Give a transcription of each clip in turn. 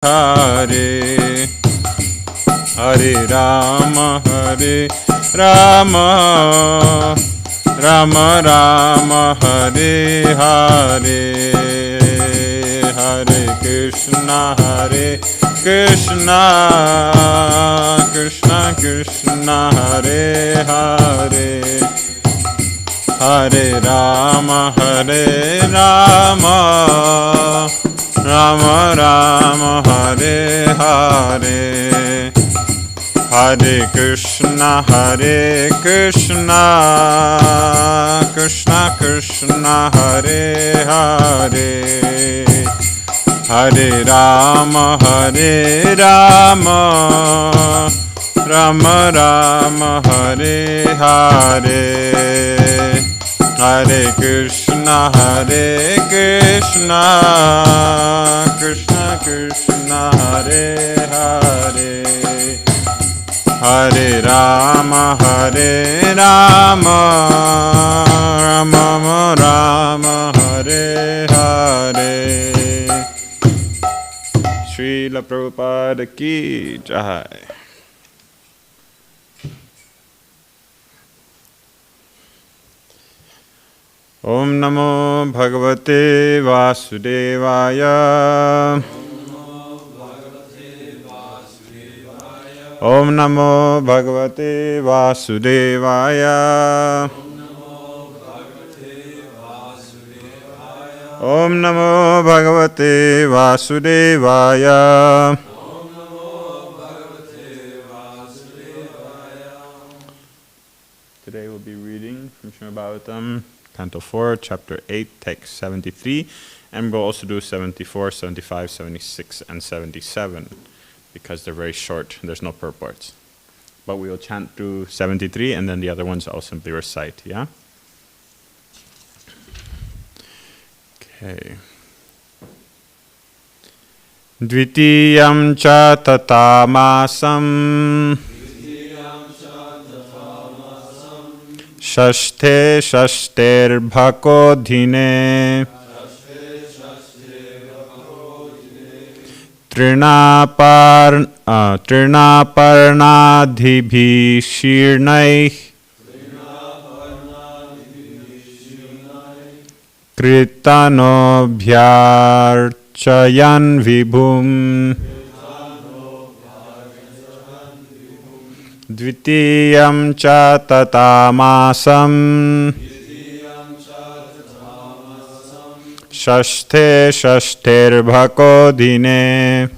Hare Hare Rama Rama Rama Hare Hare Hare Krishna Krishna Krishna Hare Hare Hare Rama Rama Rama Hare Hare Hare Krishna Krishna Krishna Hare Hare Hare Rama Rama Rama Hare Hare Hare Krishna Krishna Krishna Hare Hare Hare Rama Rama Rama Hare Hare. Srila Prabhupada ki Jai. Om Namo Bhagavate Vasudevaya. Om Namo Bhagavate Vasudevaya. Om Namo Bhagavate Vasudevaya. Today we'll be reading from Śrīmad-Bhāgavatam, Canto 4, Chapter 8, Text 73, and we'll also do 74, 75, 76, and 77, because they're very short, there's no purports. But we'll chant through 73, and then the other ones I'll simply recite, yeah? Okay. Dvitiyam cha tatamasam Shashte shashter bhako dhine Trinaparnadhibhi shirnaih Kritanobhyarchayan vibhum Dvitiyam cha tatamasam Shashte shashter bhako dhine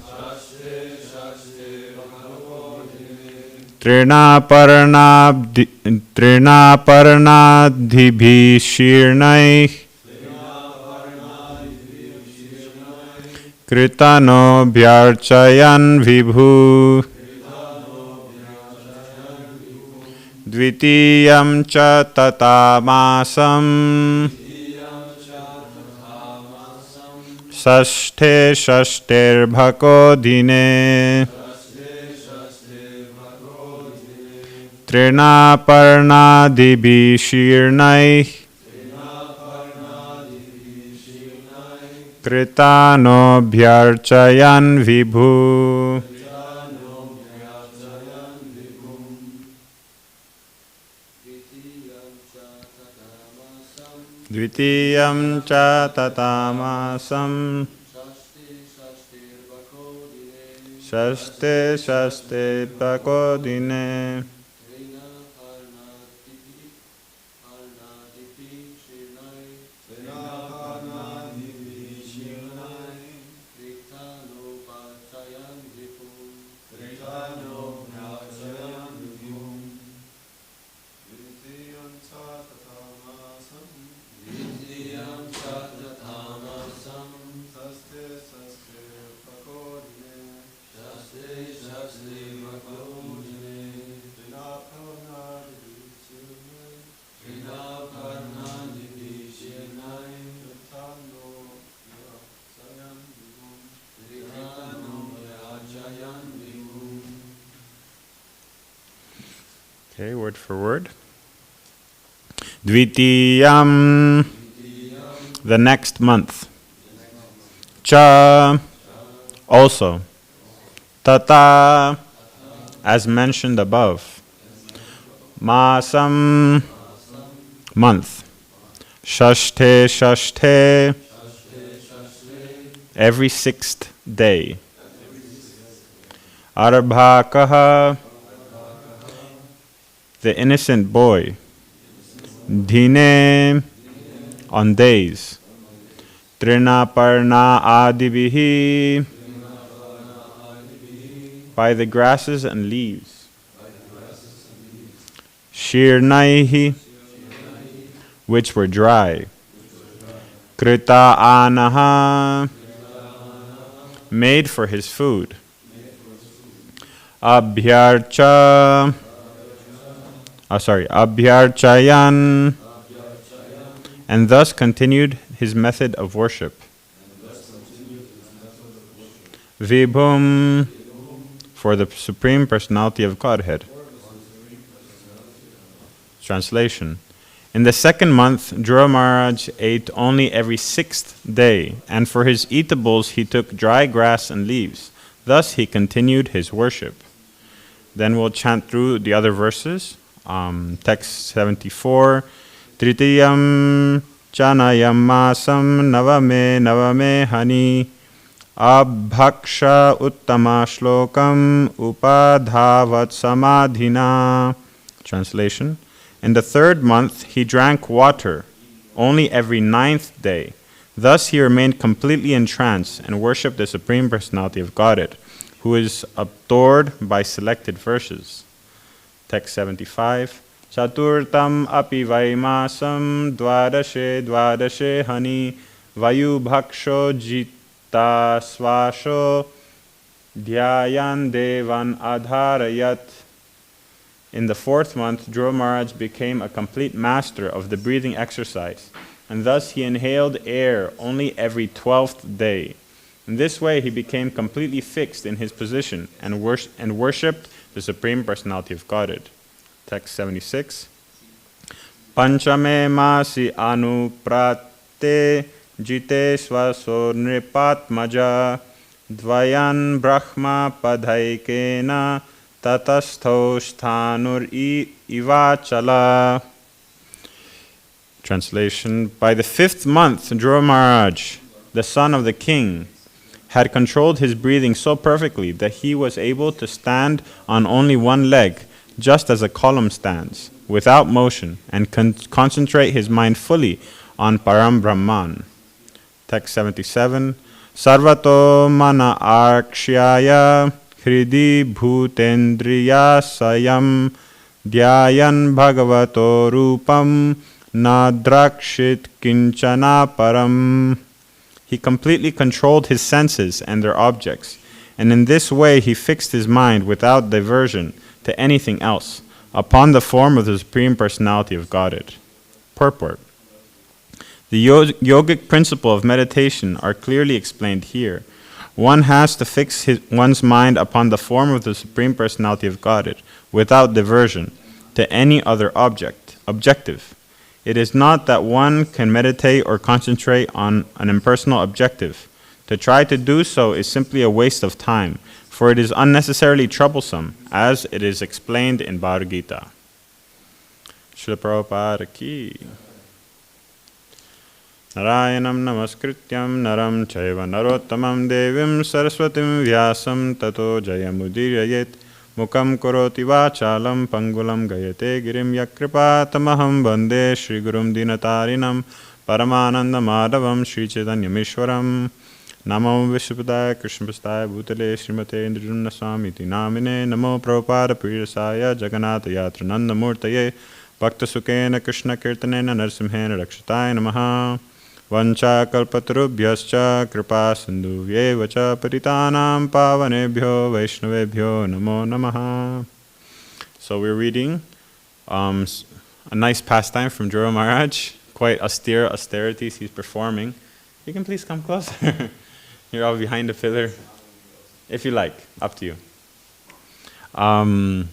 Trinaparnadhibhi shirnaih Kritanobhyarchayan vibhu Dvitiyam cha tatamasam Shashte shashter bhako dhine Trinaparnadhibhi shirnaih Kritanobhyarchayan vibhu. Dvitiyam cha tatamasam Shashte shashte bhako dhine Okay, word for word. Dvitiyam, the next month. Cha, also. Tata, as mentioned above. Masam, month. Shashthe, shashthe, every sixth day. Arbhakaha, the innocent boy. Dhine, on days. Trinaparna adibihi, by the grasses and leaves. Shirnaihi, which were dry. Krita anaha, made for his food. Abhyarchayan, and thus continued his method of worship. Vibhum, for the Supreme Personality of Godhead. Translation. In the second month, Dhruva Maharaj ate only every sixth day, and for his eatables he took dry grass and leaves. Thus he continued his worship. Then we'll chant through the other verses. Text 74. Tritiyam chanayam masam navame hani abhaksha uttama shlokam upadhavat samadhina. Translation. In the third month he drank water only every ninth day. Thus he remained completely in trance and worshipped the Supreme Personality of Godhead, who is adored by selected verses. Text 75. Chaturtam api vaimasam dvadashe dvadashe hani vayubhaksho jita swasho dhyayan devan adharayat. In the fourth month, Dhruva Maharaj became a complete master of the breathing exercise, and thus he inhaled air only every 12th day. In this way, he became completely fixed in his position and worshipped the Supreme Personality of Godhead. Text 76. Panchame masi anuprate jite swaso nripatmaja dvayan brahma padhaikena tatastho sthanur ivachala. Translation. By the fifth month, Dhruva Maharaj, the son of the king, had controlled his breathing so perfectly that he was able to stand on only one leg, just as a column stands, without motion, and concentrate his mind fully on Param Brahman. Text 77. Sarvato mana arkshyaya hridi bhutendriya sayam dhyayan bhagavato rupam nadrakshit kinchana param. He completely controlled his senses and their objects, and in this way he fixed his mind without diversion to anything else upon the form of the Supreme Personality of Godhead. Purport. The yogic principle of meditation are clearly explained here. One has to fix one's mind upon the form of the Supreme Personality of Godhead without diversion to any other objective. It is not that one can meditate or concentrate on an impersonal objective. To try to do so is simply a waste of time, for it is unnecessarily troublesome, as it is explained in Bhagavad Gita. Srila Prabhupada ki. Narayanam namaskrityam naram chaiva narottamam devim saraswatim vyasam tato jayamudirayet mukam karoti vachalam pangulam gayate girim yakripatamaham bande Shri Gurum Dinatarinam Paramananda Madhavam Shri Chaitanyamishwaram Namo Vishwapadaya Krishnapastaya Bhutale Srimate Indrijumna Swamiti Namine Namo Prabhupada Prirasaya Jagannatha Yatra Nanda Murtaye Bhakta Sukena Krishna Kirtanena Narsimhena Rakshataya Namaha Vancha kalpatarubhyascha kripa sindhuvye vacha paritanam pavanebhyo vaishnavebhyo namo namaha. So we're reading a nice pastime from Dhruva Maharaj, quite austerities he's performing. You can please come closer. You're all behind the pillar. If you like, up to you. And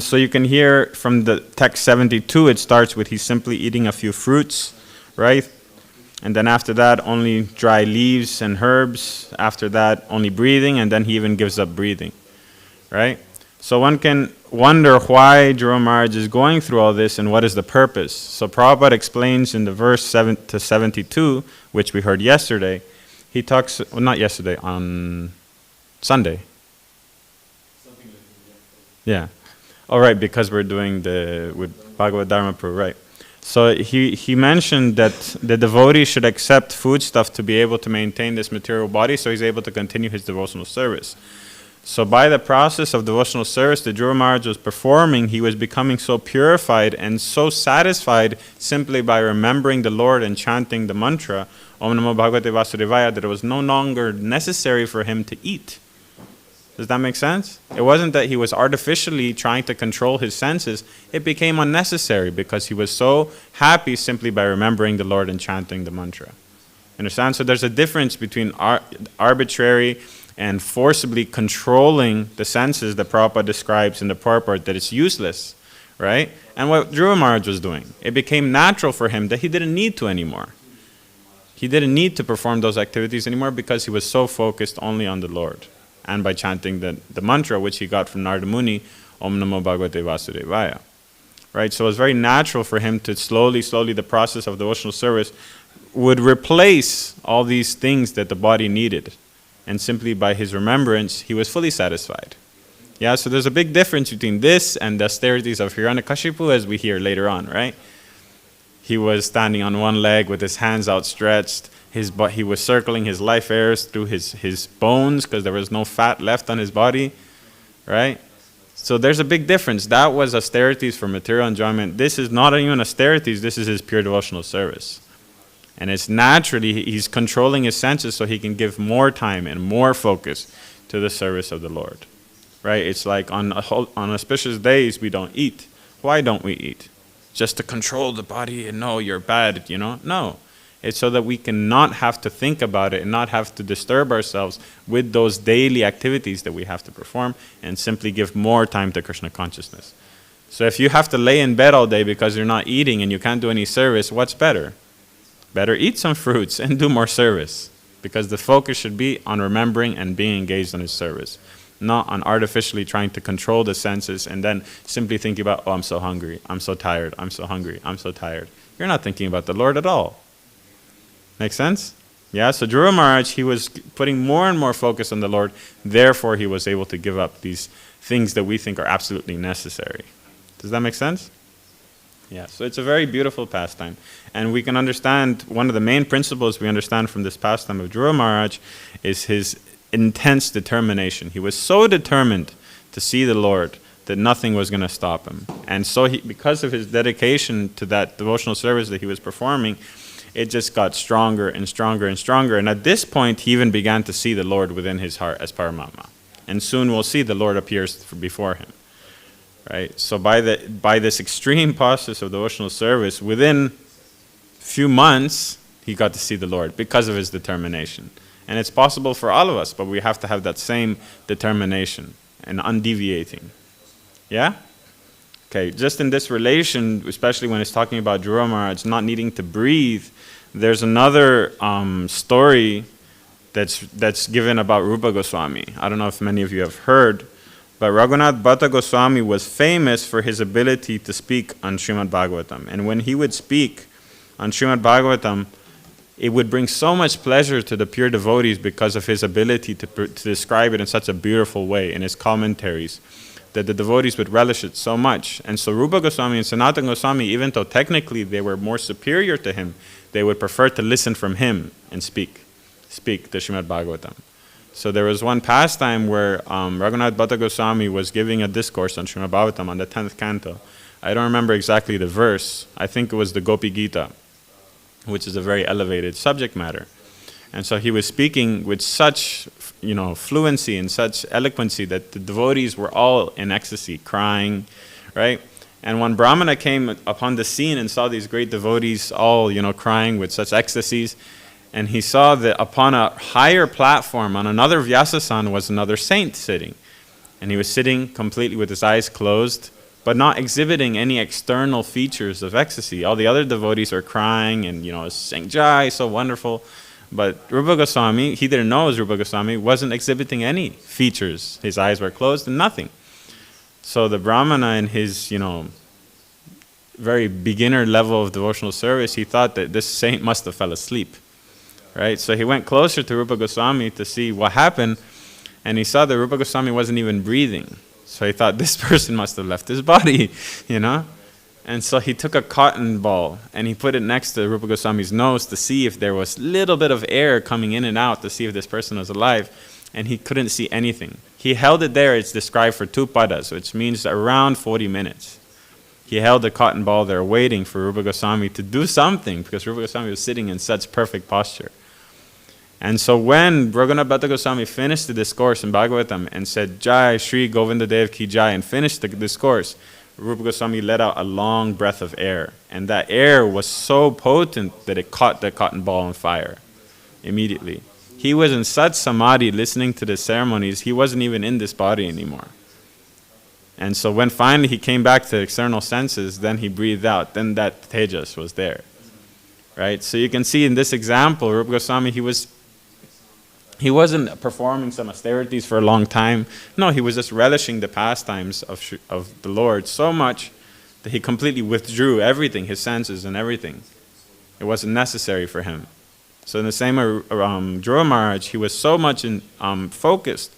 so you can hear from the text 72, it starts with he's simply eating a few fruits, right? And then after that, only dry leaves and herbs. After that, only breathing, and then he even gives up breathing, right? So one can wonder why Dhruva Maharaj is going through all this and what is the purpose. So Prabhupada explains in the verse 7 to 72, which we heard yesterday. He talks, well, not yesterday, on Sunday. Yeah. All right, because we're doing with Bhagavad Dharma Prabhu, right. So he mentioned that the devotee should accept foodstuff to be able to maintain this material body so he's able to continue his devotional service. So by the process of devotional service that Dhruva Maharaj was performing, he was becoming so purified and so satisfied simply by remembering the Lord and chanting the mantra, Om Namo Bhagavate Vasudevaya, that it was no longer necessary for him to eat. Does that make sense? It wasn't that he was artificially trying to control his senses. It became unnecessary because he was so happy simply by remembering the Lord and chanting the mantra. Understand? So there's a difference between arbitrary and forcibly controlling the senses that Prabhupada describes in the purport that it's useless, right? And what Dhruva Maharaj was doing. It became natural for him that he didn't need to anymore. He didn't need to perform those activities anymore because he was so focused only on the Lord. And by chanting the mantra, which he got from Narada Muni, Om Namo Bhagavate Vasudevaya. Right? So it was very natural for him to slowly, the process of devotional service would replace all these things that the body needed. And simply by his remembrance, he was fully satisfied. Yeah, so there's a big difference between this and the austerities of Hiranyakashipu, as we hear later on, right? He was standing on one leg with his hands outstretched. He was circling his life airs through his bones because there was no fat left on his body, right? So there's a big difference. That was austerities for material enjoyment. This is not even austerities, this is his pure devotional service. And it's naturally, he's controlling his senses so he can give more time and more focus to the service of the Lord. Right? It's like on auspicious days we don't eat. Why don't we eat? Just to control the body and no, you're bad, No. It's so that we can not have to think about it and not have to disturb ourselves with those daily activities that we have to perform and simply give more time to Krishna consciousness. So if you have to lay in bed all day because you're not eating and you can't do any service, what's better? Better eat some fruits and do more service, because the focus should be on remembering and being engaged in his service, not on artificially trying to control the senses and then simply thinking about, oh, I'm so hungry, I'm so tired, I'm so hungry, I'm so tired. You're not thinking about the Lord at all. Make sense? Yeah, so Dhruva Maharaj, he was putting more and more focus on the Lord, therefore he was able to give up these things that we think are absolutely necessary. Does that make sense? Yeah, so it's a very beautiful pastime. And we can understand, one of the main principles we understand from this pastime of Dhruva Maharaj is his intense determination. He was so determined to see the Lord that nothing was going to stop him. And so because of his dedication to that devotional service that he was performing, it just got stronger and stronger and stronger. And at this point, he even began to see the Lord within his heart as Paramahaṁsa. And soon we'll see the Lord appears before him. Right? So by this extreme process of devotional service, within a few months, he got to see the Lord because of his determination. And it's possible for all of us, but we have to have that same determination and undeviating. Yeah? Okay, just in this relation, especially when it's talking about Dhruva Maharaj not needing to breathe, there's another story that's given about Rupa Goswami. I don't know if many of you have heard, but Raghunath Bhatta Goswami was famous for his ability to speak on Śrīmad-Bhāgavatam. And when he would speak on Śrīmad-Bhāgavatam, it would bring so much pleasure to the pure devotees because of his ability to describe it in such a beautiful way in his commentaries, that the devotees would relish it so much. And so Rupa Goswami and Sanatana Goswami, even though technically they were more superior to him, they would prefer to listen from him and speak the Śrīmad-Bhāgavatam. So there was one pastime where Raghunath Bhatta Goswami was giving a discourse on Śrīmad-Bhāgavatam on the 10th canto. I don't remember exactly the verse. I think it was the Gopi Gita, which is a very elevated subject matter. And so he was speaking with such, fluency and such eloquency that the devotees were all in ecstasy, crying, right? And when Brahmana came upon the scene and saw these great devotees all, crying with such ecstasies, and he saw that upon a higher platform, on another Vyasasan, was another saint sitting. And he was sitting completely with his eyes closed, but not exhibiting any external features of ecstasy. All the other devotees are crying and, saying, Jai, so wonderful. But Rupa Goswami, he didn't know it was Rupa Goswami, wasn't exhibiting any features. His eyes were closed and nothing. So the Brahmana in his, very beginner level of devotional service, he thought that this saint must have fell asleep, right? So he went closer to Rupa Goswami to see what happened, and he saw that Rupa Goswami wasn't even breathing. So he thought this person must have left his body, And so he took a cotton ball and he put it next to Rupa Goswami's nose to see if there was a little bit of air coming in and out to see if this person was alive. And he couldn't see anything. He held it there, it's described for 2 padas, which means around 40 minutes. He held the cotton ball there waiting for Rupa Goswami to do something because Rupa Goswami was sitting in such perfect posture. And so when Raghunath Bhatta Goswami finished the discourse in Bhagavatam and said, Jai Shri Govinda Dev Ki Jai, and finished the discourse, Rupa Goswami let out a long breath of air. And that air was so potent that it caught the cotton ball on fire immediately. He was in such samadhi listening to the ceremonies, he wasn't even in this body anymore. And so when finally he came back to external senses, then he breathed out, then that tejas was there. Right? So you can see in this example, Rupa Goswami, he wasn't performing some austerities for a long time. No, he was just relishing the pastimes of the Lord so much that he completely withdrew everything, his senses and everything. It wasn't necessary for him. So in the same way, Dhruva Maharaj, he was so much focused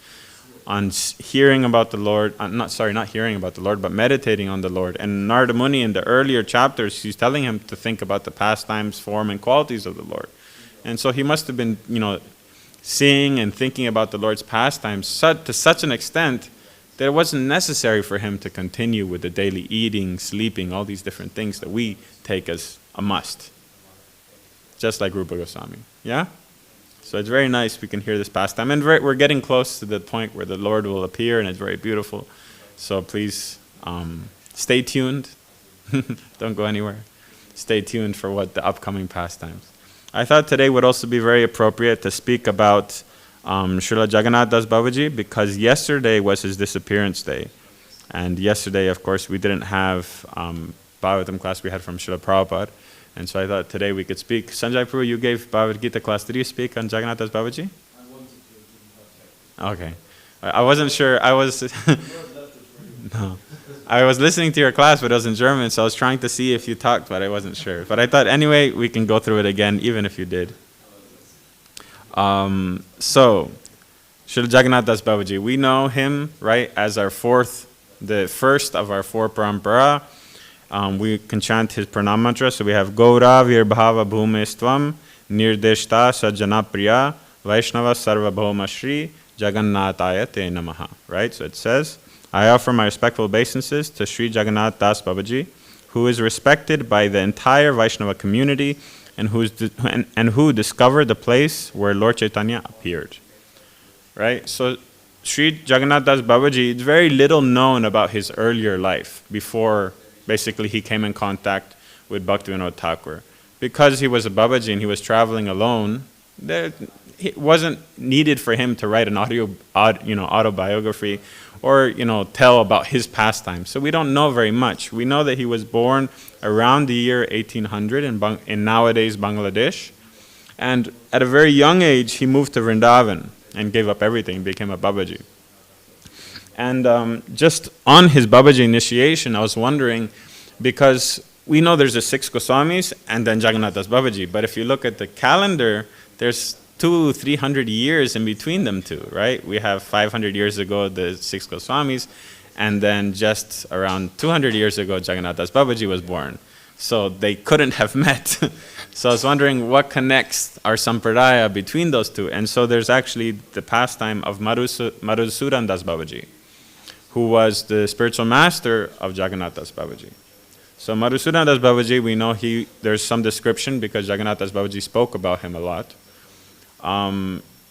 on hearing about the Lord, not hearing about the Lord, but meditating on the Lord. And Narada Muni in the earlier chapters, he's telling him to think about the pastimes, form, and qualities of the Lord. And so he must have been, seeing and thinking about the Lord's pastimes to such an extent that it wasn't necessary for him to continue with the daily eating, sleeping, all these different things that we take as a must. Just like Rupa Goswami. Yeah? So it's very nice we can hear this pastime. And we're getting close to the point where the Lord will appear, and it's very beautiful. So please stay tuned. Don't go anywhere. Stay tuned for what the upcoming pastimes. I thought today would also be very appropriate to speak about Srila Jagannath Das Babaji, because yesterday was his disappearance day. And yesterday, of course, we didn't have Bhagavatam class we had from Srila Prabhupada. And so I thought today we could speak. Sanjay Prabhu, you gave Bhagavad Gita class. Did you speak on Jagannath Das Babaji? I wanted to. Okay. I wasn't sure. No. I was listening to your class, but it was in German, so I was trying to see if you talked, but I wasn't sure. But I thought, anyway, we can go through it again, even if you did. So, Srila Jagannath Das Babaji, we know him, right, as the first of our 4 parampara. We can chant his pranam mantra. So we have Gaura Virbhava Bhumestvam Nirdeshta Sajjana Priya Vaishnava Sarvabhauma Shri Jagannathaya Te Namaha. Right? So it says, I offer my respectful obeisances to Sri Jagannath Das Babaji, who is respected by the entire Vaishnava community and who discovered the place where Lord Chaitanya appeared. Right? So Sri Jagannath Das Babaji, it's very little known about his earlier life before basically he came in contact with Bhaktivinoda Thakur. Because he was a Babaji and he was traveling alone, it wasn't needed for him to write an autobiography or tell about his pastimes. So we don't know very much. We know that he was born around the year 1800 in nowadays Bangladesh. And at a very young age, he moved to Vrindavan and gave up everything, became a Babaji. And just on his Babaji initiation, I was wondering, because we know there's the 6 Goswamis and then Jagannath Das Babaji, but if you look at the calendar, there's 200-300 years in between them two, right? We have 500 years ago the 6 Goswamis, and then just around 200 years ago Jagannath Das Babaji was born. So they couldn't have met. So I was wondering what connects our sampradaya between those two. And so there's actually the pastime of Madhusudan Das Babaji, who was the spiritual master of Jagannath Das Babaji. So Madhusudan Das Babaji, we know there's some description because Jagannath Das Babaji spoke about him a lot.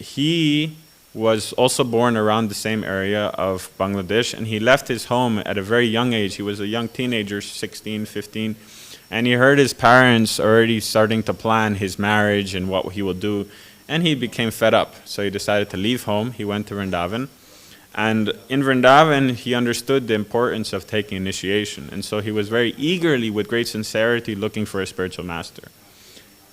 He was also born around the same area of Bangladesh, and he left his home at a very young age. He was a young teenager, 16, 15, and he heard his parents already starting to plan his marriage and what he will do, and he became fed up. So he decided to leave home. He went to Vrindavan, And in Vrindavan, he understood the importance of taking initiation. And so he was very eagerly, with great sincerity, looking for a spiritual master.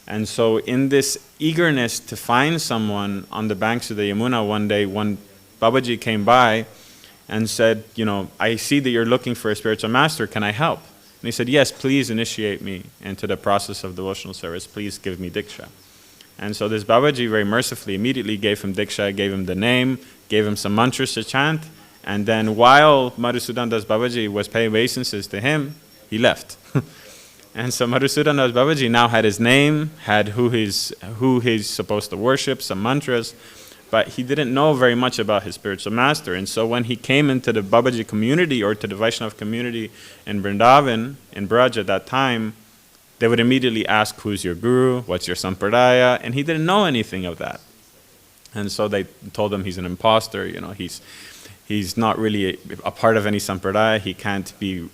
And so in this eagerness to find someone on the banks of the Yamuna, one day, one Babaji came by and said, I see that you're looking for a spiritual master. Can I help? And he said, yes, please initiate me into the process of devotional service. Please give me Diksha. And so this Babaji very mercifully immediately gave him Diksha, gave him the name, gave him some mantras to chant. And then while Madhusudan Das Babaji was paying obeisances to him, he left. And so Madhusudan Das Babaji now had his name, had who he's supposed to worship, some mantras, but he didn't know very much about his spiritual master. And so when he came into the Babaji community or to the Vaishnava community in Vrindavan, in Braj at that time, they would immediately ask, who's your guru, what's your sampradaya, and he didn't know anything of that. And so they told him he's an imposter, he's not really a part of any sampradaya, he can't be,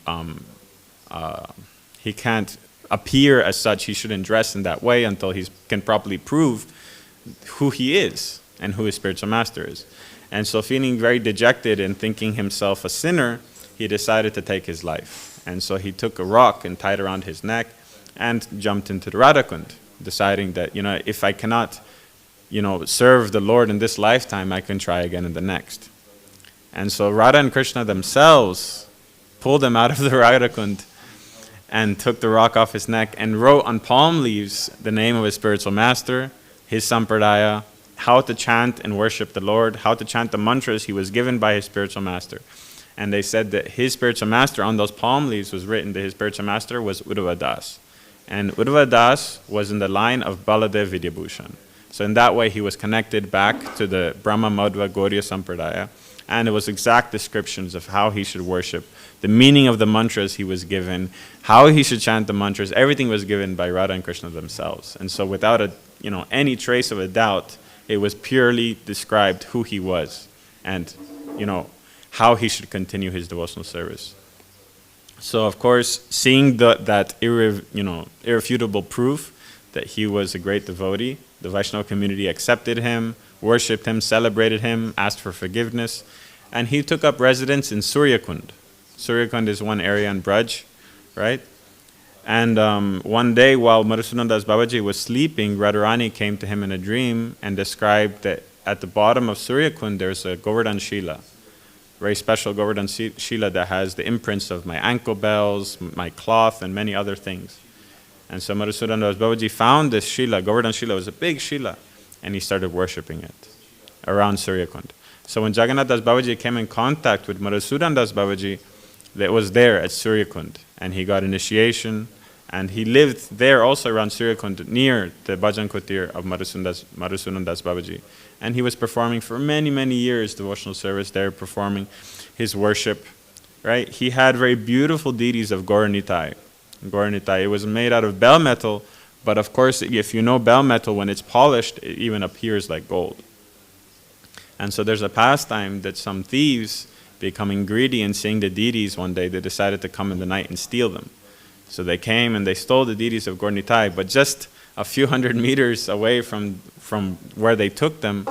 he can't appear as such, he shouldn't dress in that way until he can properly prove who he is and who his spiritual master is. And so feeling very dejected and thinking himself a sinner, he decided to take his life. And so he took a rock and tied around his neck and jumped into the Radhakund, deciding that, if I cannot, serve the Lord in this lifetime, I can try again in the next. And so Radha and Krishna themselves pulled him out of the Radhakund and took the rock off his neck and wrote on palm leaves the name of his spiritual master, his sampradaya, how to chant and worship the Lord, how to chant the mantras he was given by his spiritual master. And they said that his spiritual master, on those palm leaves was written that his spiritual master was Uddhava Das. And Uddhava Das was in the line of Baladev Vidyabhushan. So in that way he was connected back to the Brahma Madhva Gauriya Sampradaya. And it was exact descriptions of how he should worship, the meaning of the mantras he was given, how he should chant the mantras. Everything was given by Radha and Krishna themselves. And so without any trace of a doubt, it was purely described who he was and, how he should continue his devotional service. So, of course, seeing that irrefutable proof that he was a great devotee, the Vaishnava community accepted him, worshipped him, celebrated him, asked for forgiveness, and he took up residence in Suryakund. Suryakund is one area in Braj, right? And one day while Madhusudan Das Babaji was sleeping, Radharani came to him in a dream and described that at the bottom of Suryakund there's a Govardhan Shila, very special Govardhan Shila that has the imprints of my ankle bells, my cloth, and many other things. And so Madhusudan Das Babaji found this Shila. Govardhan Shila was a big Shila, and he started worshipping it around Suryakund. So when Jagannath Das Babaji came in contact with Madhusudan Das Babaji, that was there at Suryakund, and he got initiation, and he lived there also around Suryakund, near the Bhajan Kutir of Madhusudan Das Babaji. And he was performing for many, many years devotional service there, performing his worship, right? He had very beautiful deities of Gaura Nitai. Gaura Nitai, it was made out of bell metal, but of course, if you know bell metal, when it's polished, it even appears like gold. And so there's a pastime that some thieves, becoming greedy and seeing the deities one day, they decided to come in the night and steal them. So they came and they stole the deities of Gaura Nitai, but just a few hundred meters away from where they took them,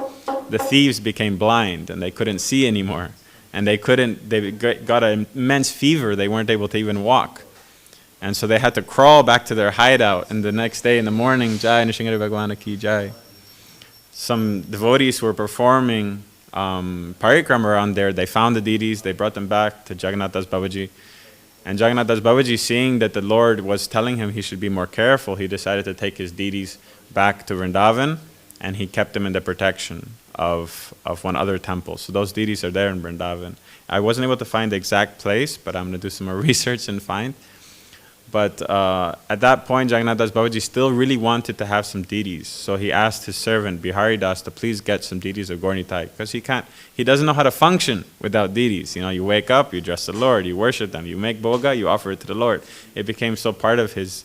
the thieves became blind and they couldn't see anymore. And they got an immense fever, they weren't able to even walk. And so they had to crawl back to their hideout, and the next day in the morning, Jai Nishingari Bhagwana Ki Jai, some devotees were performing parikrama around there. They found the deities, they brought them back to Jagannath Das Babaji. And Jagannath Das Babaji, seeing that the Lord was telling him he should be more careful, he decided to take his deities back to Vrindavan, and he kept them in the protection of one other temple. So those deities are there in Vrindavan. I wasn't able to find the exact place, but I'm going to do some more research and find. But at that point, Jagannath Das Babaji still really wanted to have some deities. So he asked his servant, Bihari Das, to please get some deities of Gaura Nitai, because he doesn't know how to function without deities. You wake up, you dress the Lord, you worship them, you make bhoga, you offer it to the Lord. It became so part of it's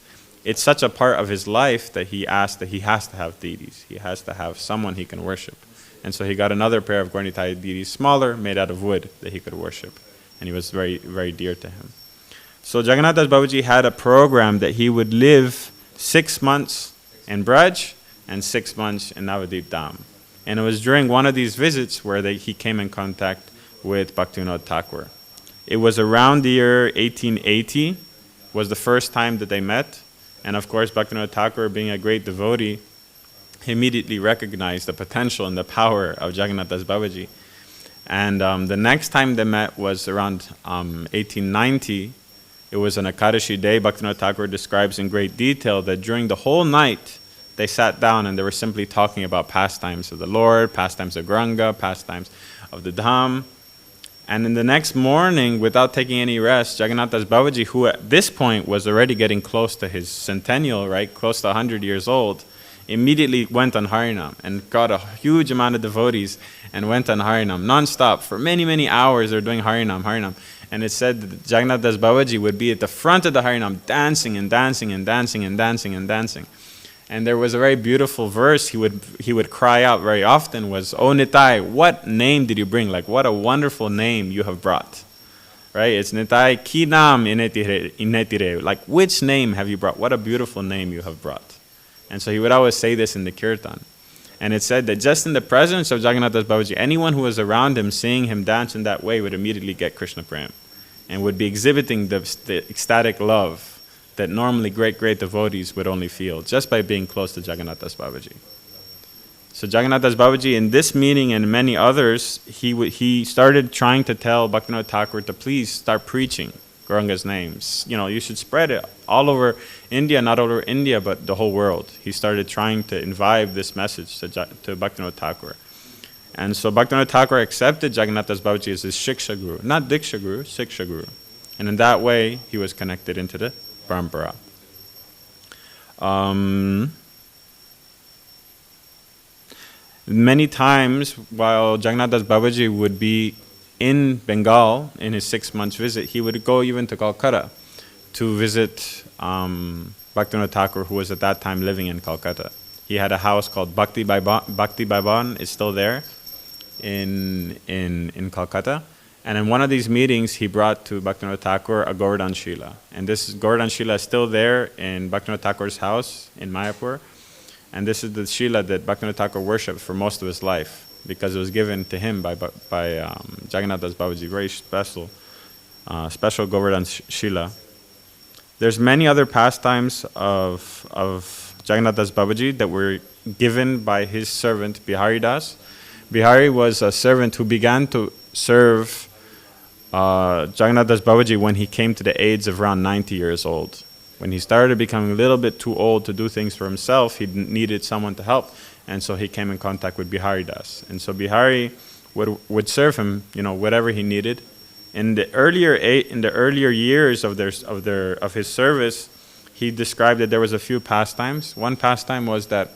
such a part of his life that he asked that he has to have deities. He has to have someone he can worship. And so he got another pair of Gaura Nitai deities, smaller, made out of wood, that he could worship. And he was very, very dear to him. So Jagannath Das Babaji had a program that he would live 6 months in Braj and 6 months in Navadip Dham. And it was during one of these visits where he came in contact with Bhaktivinoda Thakur. It was around the year 1880 was the first time that they met. And of course, Bhaktivinoda Thakur, being a great devotee, he immediately recognized the potential and the power of Jagannath Das Babaji. And the next time they met was around 1890. It was an Akadashi day. Bhaktivinoda Thakur describes in great detail that during the whole night, they sat down and they were simply talking about pastimes of the Lord, pastimes of Gauranga, pastimes of the Dham. And in the next morning, without taking any rest, Jagannath Das Babaji, who at this point was already getting close to his centennial, right, close to 100 years old, immediately went on Harinam and got a huge amount of devotees and went on Harinam non-stop. For many, many hours, they're doing Harinam. And it said that Jagannath Das Babaji would be at the front of the Harinam dancing and dancing and dancing and dancing and dancing. And there was a very beautiful verse he would cry out very often was, "O Nitai, what name did you bring? Like, what a wonderful name you have brought." Right? It's Nitai, ki nam inetire. Like, which name have you brought? What a beautiful name you have brought. And so he would always say this in the kirtan. And it said that just in the presence of Jagannath Das Babaji, anyone who was around him, seeing him dance in that way, would immediately get Krishna Prem and would be exhibiting the ecstatic love that normally great devotees would only feel just by being close to Jagannath Das Babaji. So Jagannath Das Babaji, in this meeting and many others, he started trying to tell Bhaktivinoda Thakur to please start preaching Gauranga's names. You know, you should spread it all over India, not over India, but the whole world. He started trying to imbibe this message to Bhaktivinoda Thakur. And so Bhaktivinoda Thakur accepted Jagannath Das Babaji as his Shiksha Guru, not Diksha Guru, Shiksha Guru. And in that way, he was connected into the Parampara. Many times, while Jagannath Das Babaji would be in Bengal in his 6 months visit, he would go even to Calcutta to visit Bhaktivinoda Thakur, who was at that time living in Calcutta. He had a house called Bhakti Bhavan, it's still there in Calcutta. And in one of these meetings, he brought to Bhaktivinoda Thakur a Govardhan Shila. And this Govardhan Shila is still there in Bhaktivinoda Thakur's house in Mayapur. And this is the Shila that Bhaktivinoda Thakur worshipped for most of his life, because it was given to him by Jagannath Das Babaji, very special Govardhan Shila. There's many other pastimes of Jagannath Das Babaji that were given by his servant Bihari Das. Bihari was a servant who began to serve Jagannath Das Babaji when he came to the age of around 90 years old. When he started becoming a little bit too old to do things for himself, he needed someone to help, and so he came in contact with Bihari Das. And so Bihari would serve him, you know, whatever he needed. In the earlier years of his service, he described that there was a few pastimes. One pastime was that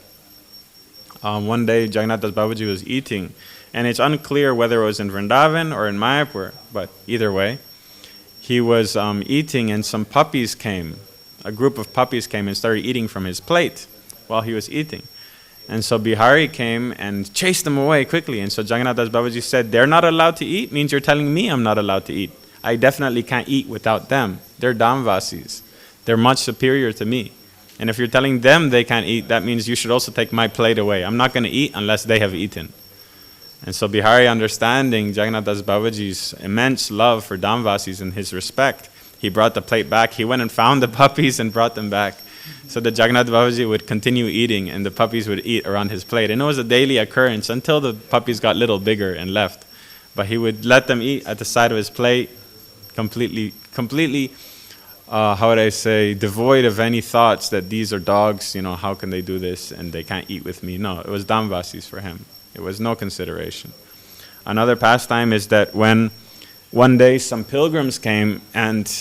one day Jagannath Das Babaji was eating, and it's unclear whether it was in Vrindavan or in Mayapur, but either way, he was eating, and some puppies came. A group of puppies came and started eating from his plate while he was eating. And so Bihari came and chased them away quickly. And so Jagannath Das Babaji said, "They're not allowed to eat means you're telling me I'm not allowed to eat. I definitely can't eat without them. They're Dhamvasis. They're much superior to me. And if you're telling them they can't eat, that means you should also take my plate away. I'm not going to eat unless they have eaten." And so Bihari, understanding Jagannath Das Babaji's immense love for Dhamvasis and his respect, he brought the plate back. He went and found the puppies and brought them back, so that Jagannath Babaji would continue eating and the puppies would eat around his plate. And it was a daily occurrence until the puppies got little bigger and left. But he would let them eat at the side of his plate, completely, how would I say, devoid of any thoughts that these are dogs, you know, how can they do this and they can't eat with me? No, it was Dhamvasis for him. It was no consideration. Another pastime is that when one day some pilgrims came, and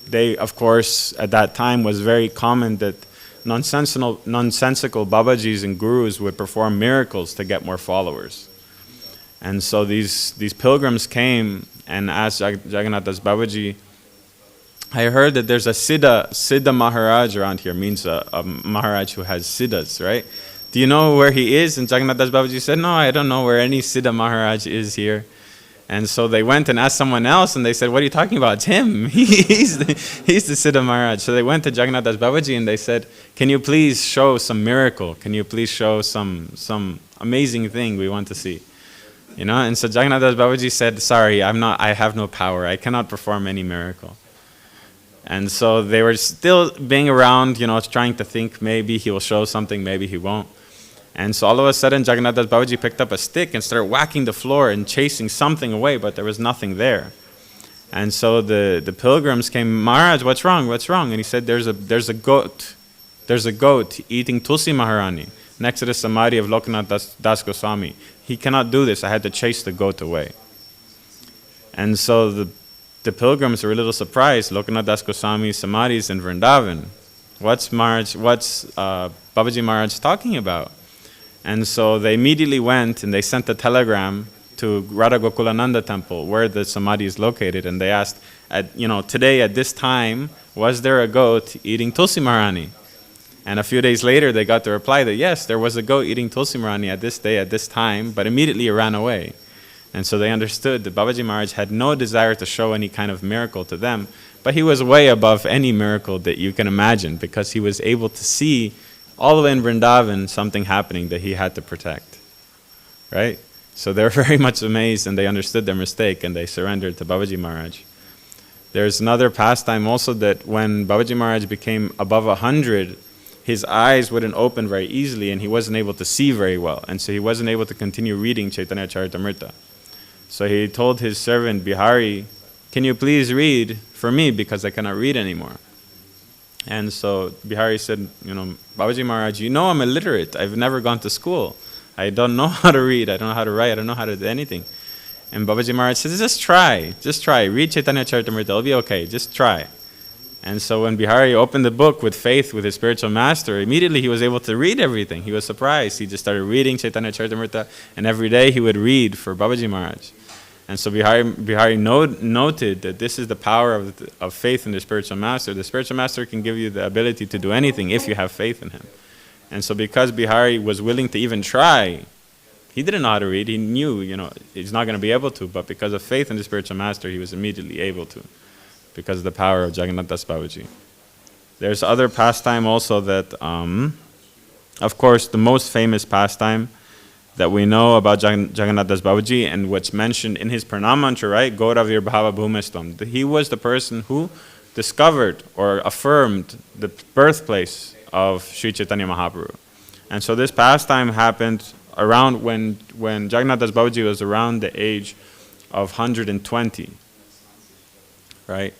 they, of course, at that time was very common that nonsensical Babajis and gurus would perform miracles to get more followers. And so these pilgrims came and asked Jagannath Das Babaji, "I heard that there's a Siddha Maharaj around here," means a Maharaj who has Siddhas, right? "Do you know where he is?" And Jagannath Das Babaji said, "No, I don't know where any Siddha Maharaj is here." And so they went and asked someone else, and they said, "What are you talking about? It's him. He's the Siddha Maharaj." So they went to Jagannath Das Babaji and they said, "Can you please show some miracle? Can you please show some amazing thing we want to see?" And so Jagannath Das Babaji said, sorry, I have no power. I cannot perform any miracle. And so they were still being around, trying to think maybe he will show something, maybe he won't. And so all of a sudden, Jagannath Das Babaji picked up a stick and started whacking the floor and chasing something away, but there was nothing there. And so the pilgrims came, Maharaj, what's wrong? What's wrong? And he said, there's a goat. There's a goat eating Tulsi Maharani next to the samadhi of Lokanath Das Goswami. He cannot do this. I had to chase the goat away. And so the pilgrims were a little surprised. Lokanath Das Goswami's samadhi is in Vrindavan. What's Babaji Maharaj talking about? And so they immediately went and they sent a telegram to Radha Gokulananda temple where the samadhi is located, and they asked, today at this time, was there a goat eating Tulsi Maharani? And a few days later, they got the reply that yes, there was a goat eating Tulsi Maharani at this day, at this time, but immediately it ran away. And so they understood that Babaji Maharaj had no desire to show any kind of miracle to them, but he was way above any miracle that you can imagine, because he was able to see all the way in Vrindavan something happening that he had to protect. Right? So they were very much amazed, and they understood their mistake, and they surrendered to Babaji Maharaj. There's another pastime also, that when Babaji Maharaj became above 100, his eyes wouldn't open very easily, and he wasn't able to see very well. And so he wasn't able to continue reading Chaitanya Charitamrita. So he told his servant Bihari, can you please read for me, because I cannot read anymore. And so Bihari said, Babaji Maharaj, I'm illiterate. I've never gone to school. I don't know how to read. I don't know how to write. I don't know how to do anything. And Babaji Maharaj says, just try. Read Chaitanya Charitamrita. It'll be okay. Just try. And so when Bihari opened the book with faith with his spiritual master, immediately he was able to read everything. He was surprised. He just started reading Chaitanya Charitamrita, and every day he would read for Babaji Maharaj. And so Bihari noted that this is the power of faith in the spiritual master. The spiritual master can give you the ability to do anything if you have faith in him. And so because Bihari was willing to even try, he didn't know how to read. He knew, he's not going to be able to, but because of faith in the spiritual master, he was immediately able to, because of the power of Jagannath Das Babaji. There's other pastime also that, of course, the most famous pastime that we know about Jagannath Das Babaji, and what's mentioned in his pranam mantra, right? Gaura Virbhava Bhumestam. He was the person who discovered or affirmed the birthplace of Sri Chaitanya Mahaprabhu. And so this pastime happened around when Jagannath Das Babaji was around the age of 120, right?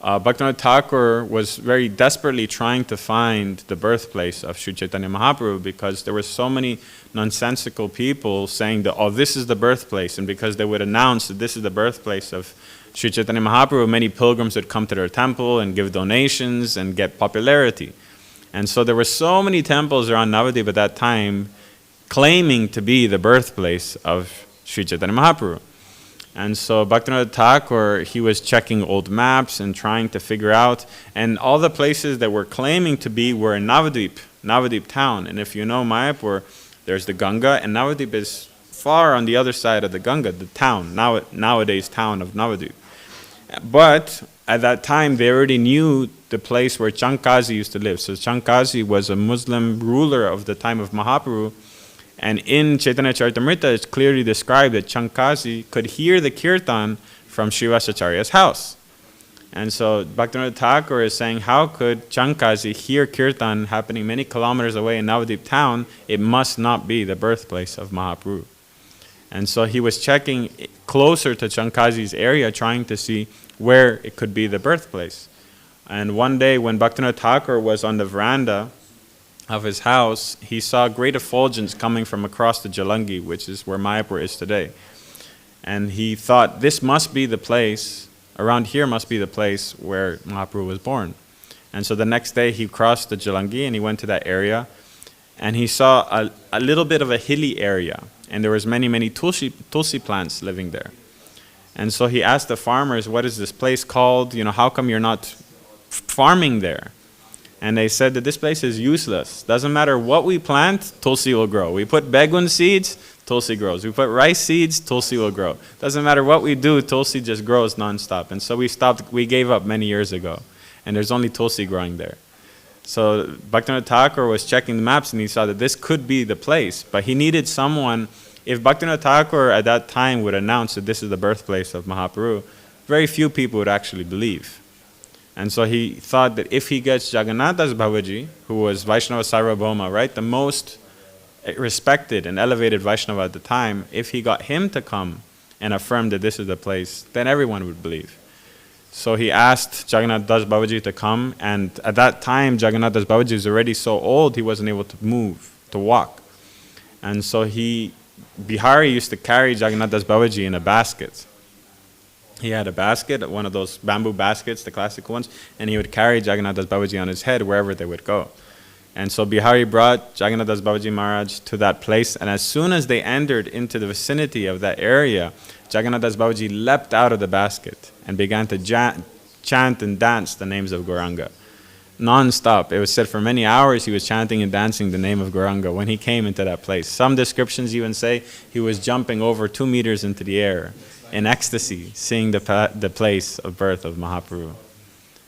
Bhaktivinoda Thakur was very desperately trying to find the birthplace of Sri Chaitanya Mahaprabhu, because there were so many nonsensical people saying that, this is the birthplace, and because they would announce that this is the birthplace of Sri Chaitanya Mahaprabhu, many pilgrims would come to their temple and give donations and get popularity. And so there were so many temples around Navadvip at that time claiming to be the birthplace of Sri Chaitanya Mahaprabhu. And so Bhaktivinoda Thakur, he was checking old maps and trying to figure out, and all the places that were claiming to be were in Navadvip town. And if you know Mayapur, there's the Ganga, and Navadvip is far on the other side of the Ganga, the town, nowadays town of Navadvip. But at that time, they already knew the place where Chankazi used to live. So Chankazi was a Muslim ruler of the time of Mahaprabhu. And in Chaitanya Charitamrita, it's clearly described that Chankazi could hear the kirtan from Srivasacharya's house. And so Bhaktivinoda Thakur is saying, how could Chankazi hear kirtan happening many kilometers away in Navadvip town? It must not be the birthplace of Mahaprabhu. And so he was checking closer to Chankazi's area, trying to see where it could be the birthplace. And one day when Bhaktivinoda Thakur was on the veranda of his house, he saw great effulgence coming from across the Jalangi, which is where Mayapur is today. And he thought, this must be the place, around here must be the place where Mahaprabhu was born. And so the next day he crossed the Jalangi and he went to that area, and he saw a little bit of a hilly area, and there was many tulsi plants living there. And so he asked the farmers, what is this place called? How come you're not farming there? And they said that this place is useless. Doesn't matter what we plant, tulsi will grow. We put begun seeds, tulsi grows. We put rice seeds, tulsi will grow. Doesn't matter what we do, tulsi just grows nonstop. And so we gave up many years ago. And there's only tulsi growing there. So Bhaktivinoda Thakur was checking the maps, and he saw that this could be the place. But he needed someone If Bhaktivinoda Thakur at that time would announce that this is the birthplace of Mahaprabhu, very few people would actually believe. And so he thought that if he gets Jagannath Das Babaji, who was Vaishnava Sarvabhauma, right, the most respected and elevated Vaishnava at the time, if he got him to come and affirm that this is the place, then everyone would believe. So he asked Jagannath Das Babaji to come, and at that time Jagannath Das Babaji was already so old he wasn't able to move, to walk. And so Bihari used to carry Jagannath Das Babaji in a basket. He had a basket, one of those bamboo baskets, the classical ones, and he would carry Jagannath Das Babaji on his head wherever they would go. And so Bihari brought Jagannath Das Babaji Maharaj to that place, and as soon as they entered into the vicinity of that area, Jagannath Das Babaji leapt out of the basket and began to chant and dance the names of Gauranga. Non-stop. It was said for many hours he was chanting and dancing the name of Gauranga when he came into that place. Some descriptions even say he was jumping over 2 meters into the air in ecstasy, seeing the place of birth of Mahaprabhu.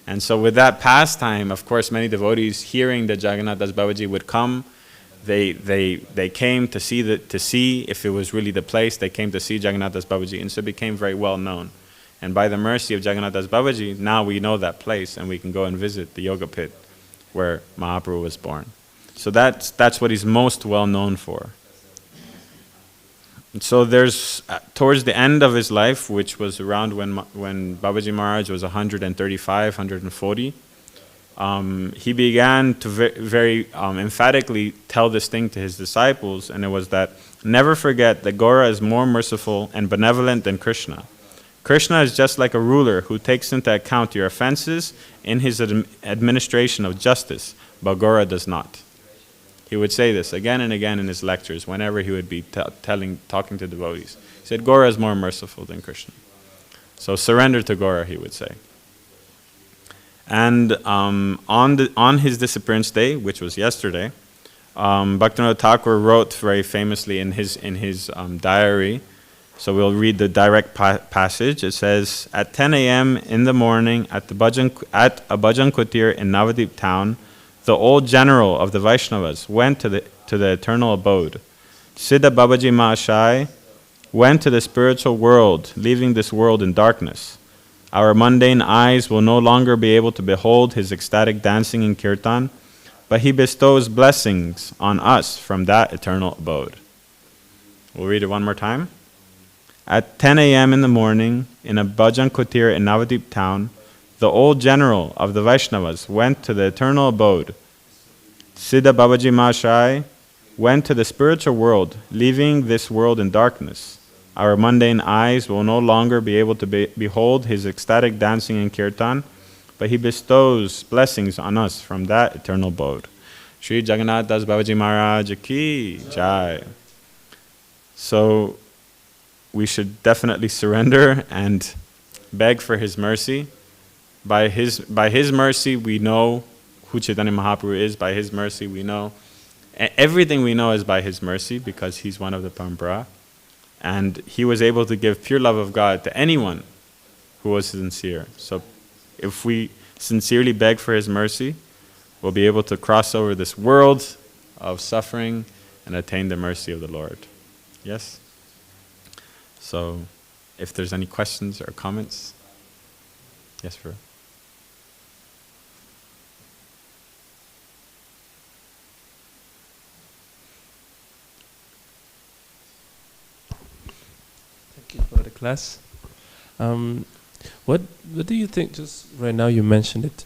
And so with that pastime, of course, many devotees hearing that Jagannath Das Babaji would come, they came to see if it was really the place. They came to see Jagannath Das Babaji, and so it became very well known. And by the mercy of Jagannath Das Babaji, now we know that place, and we can go and visit the yoga pit where Mahaprabhu was born. So that's what he's most well known for. And so there's, towards the end of his life, which was around when Babaji Maharaj was 135, 140, he began to very emphatically tell this thing to his disciples, and it was that, never forget that Gaura is more merciful and benevolent than Krishna. Krishna is just like a ruler who takes into account your offenses in his administration of justice, but Gaura does not. He would say this again and again in his lectures whenever he would be talking to devotees. He said, Gaura is more merciful than Krishna. So surrender to Gaura, he would say. And on his disappearance day, which was yesterday, Bhaktivinoda Thakur wrote very famously in his diary. So we'll read the direct passage. It says, at 10 a.m. in the morning at a bhajan kutir in Navadip town, the old general of the Vaishnavas went to the eternal abode. Siddha Babaji Mahashai went to the spiritual world, leaving this world in darkness. Our mundane eyes will no longer be able to behold his ecstatic dancing in kirtan, but he bestows blessings on us from that eternal abode. We'll read it one more time. At 10 a.m. in the morning, in a bhajan kutir in Navadip town, the old general of the Vaishnavas went to the eternal abode. Siddha Babaji Mahashai went to the spiritual world, leaving this world in darkness. Our mundane eyes will no longer be able to behold his ecstatic dancing in kirtan, but he bestows blessings on us from that eternal abode. Shri Jagannath Das Babaji Maharaj Ki Jai. So we should definitely surrender and beg for his mercy. By his mercy, we know who Chaitanya Mahaprabhu is. By his mercy, we know. Everything we know is by his mercy because he's one of the Parampara. And he was able to give pure love of God to anyone who was sincere. So if we sincerely beg for his mercy, we'll be able to cross over this world of suffering and attain the mercy of the Lord. Yes? So if there's any questions or comments. Yes, Prabhu. Thank you for the class. What do you think? Just right now, you mentioned it.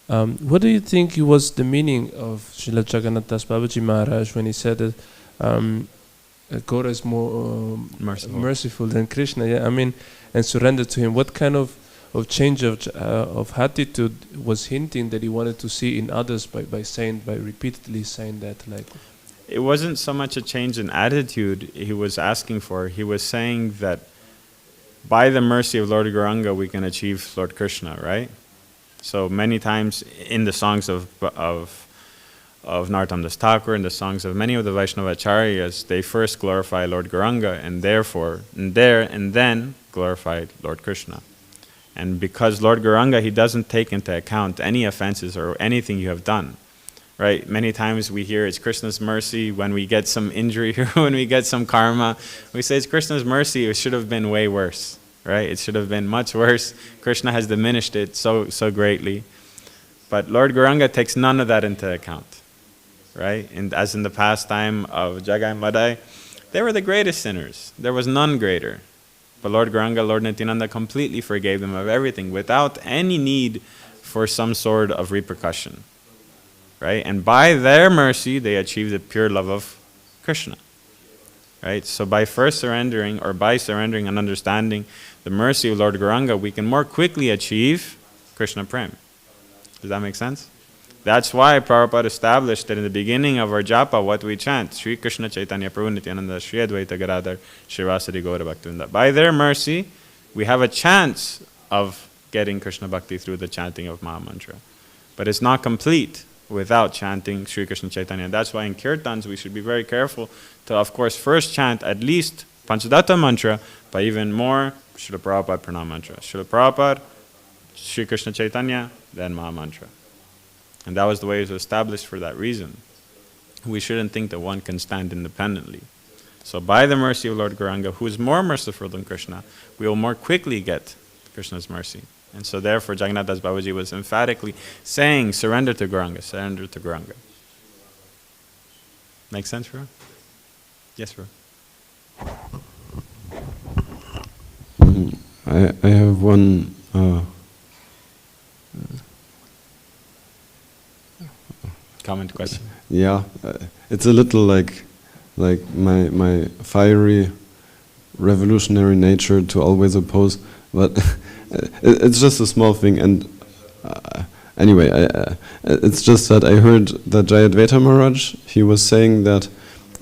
What do you think was the meaning of Srila Jagannath Das Babaji Maharaj when he said that Gaura is more merciful than Krishna? Yeah, I mean, and surrender to him. What kind of change of attitude was hinting that he wanted to see in others by repeatedly saying that? Like, it wasn't so much a change in attitude he was asking for. He was saying that by the mercy of Lord Gauranga we can achieve Lord Krishna, right? So many times in the songs of Narottam Das Thakur and the songs of many of the Vaishnava Acharyas, they first glorify Lord Gauranga and then glorify Lord Krishna. And because Lord Gauranga, he doesn't take into account any offenses or anything you have done. right? Many times we hear it's Krishna's mercy when we get some injury or when we get some karma. We say it's Krishna's mercy. It should have been way worse, right? It should have been much worse. Krishna has diminished it so greatly. But Lord Gauranga takes none of that into account, right? And as in the pastime of Jagai and Madai, they were the greatest sinners. There was none greater. But Lord Gauranga, Lord Nityananda completely forgave them of everything without any need for some sort of repercussion, right? And by their mercy, they achieved the pure love of Krishna, right? So by surrendering and understanding the mercy of Lord Gauranga, we can more quickly achieve Krishna Prem. Does that make sense? That's why Prabhupada established that in the beginning of our japa, what we chant, Shri Krishna Chaitanya Prabhu Nityananda Shri Advaita Gadadhar Shrivasadi Gaura Bhaktivinoda. By their mercy, we have a chance of getting Krishna Bhakti through the chanting of Mahamantra. But it's not complete without chanting Shri Krishna Chaitanya. That's why in kirtans we should be very careful to, of course, first chant at least Panchadatta mantra, but even more Srila Prabhupada Pranam mantra. Srila Prabhupada, Shri Krishna Chaitanya, then Mahamantra. And that was the way it was established for that reason. We shouldn't think that one can stand independently. So by the mercy of Lord Gauranga, who is more merciful than Krishna, we will more quickly get Krishna's mercy. And so therefore Jagannath Das Babaji was emphatically saying, surrender to Gauranga, surrender to Gauranga. Make sense, bro? Yes, bro. I have one comment question. Yeah, it's a little like my fiery revolutionary nature to always oppose, but it's just a small thing. And anyway, it's just that I heard that Jayadvaita Maharaj, he was saying that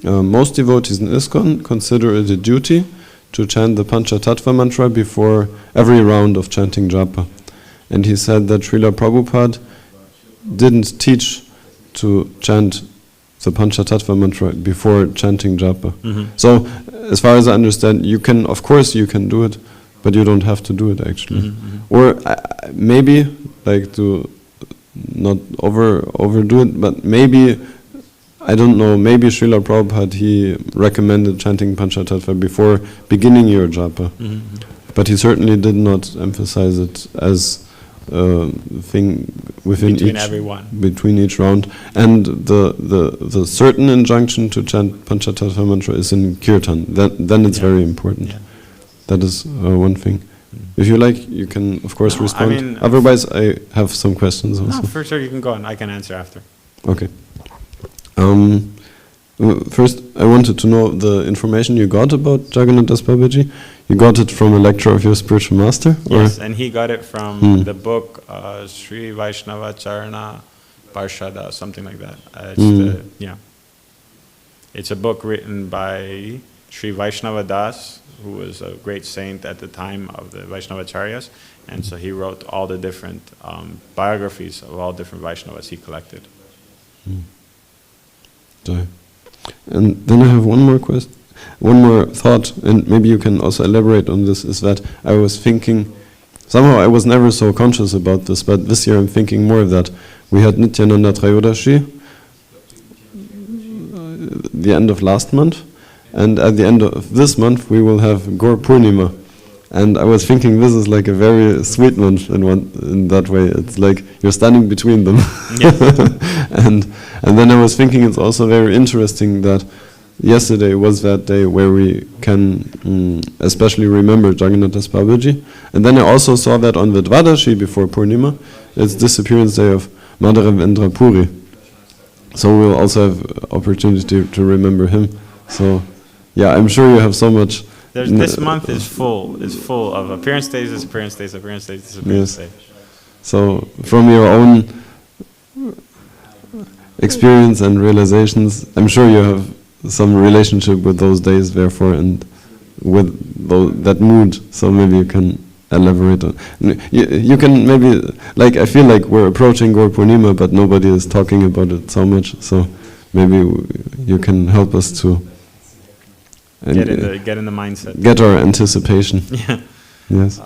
most devotees in ISKCON consider it a duty to chant the Panchatattva mantra before every round of chanting japa. And he said that Srila Prabhupada didn't teach to chant the Panchatattva mantra before chanting japa. Mm-hmm. So, as far as I understand, you can, of course you can do it, but you don't have to do it actually. Mm-hmm. Or maybe, like to not overdo it, but maybe, I don't know, maybe Srila Prabhupada, he recommended chanting Panchatattva before beginning your japa. Mm-hmm. But he certainly did not emphasize it as a thing between each round. And the certain injunction to chant Panchatattva mantra is in kirtan. Then it's very important. Yeah. That is one thing. If you like, you can of course respond. I mean, otherwise, I have some questions also. No, for sure you can go on. I can answer after. Okay. First, I wanted to know the information you got about Jagannath Das Babaji. You got it from a lecture of your spiritual master? Yes, and he got it from the book Sri Vaishnava Charana Parshada, something like that. It's a book written by Sri Vaishnava Das, who was a great saint at the time of the Vaishnavacharyas, and so he wrote all the different biographies of all different Vaishnavas he collected. Sorry. And then I have one more question, one more thought, and maybe you can also elaborate on this, is that I was thinking, somehow I was never so conscious about this, but this year I'm thinking more of that. We had Nityananda Trayodashi, the end of last month, and at the end of this month we will have Gaur Purnima. And I was thinking this is like a very sweet month in that way. It's like you're standing between them. And then I was thinking it's also very interesting that yesterday was that day where we can especially remember Jagannath Das Babaji. And then I also saw that on the Dvadashi before Purnima, it's disappearance day of Madhavendra Puri. So we'll also have opportunity to remember him. So yeah, I'm sure you have so much. This month is full of appearance days, disappearance days, appearance days, disappearance days. So from your own experience and realizations, I'm sure you have some relationship with those days, therefore, and with that mood. So maybe you can elaborate on. You can maybe, like, I feel like we're approaching Gaur Purnima, but nobody is talking about it so much. So maybe you can help us to. Get in the mindset. Get our anticipation. Yeah. Yes.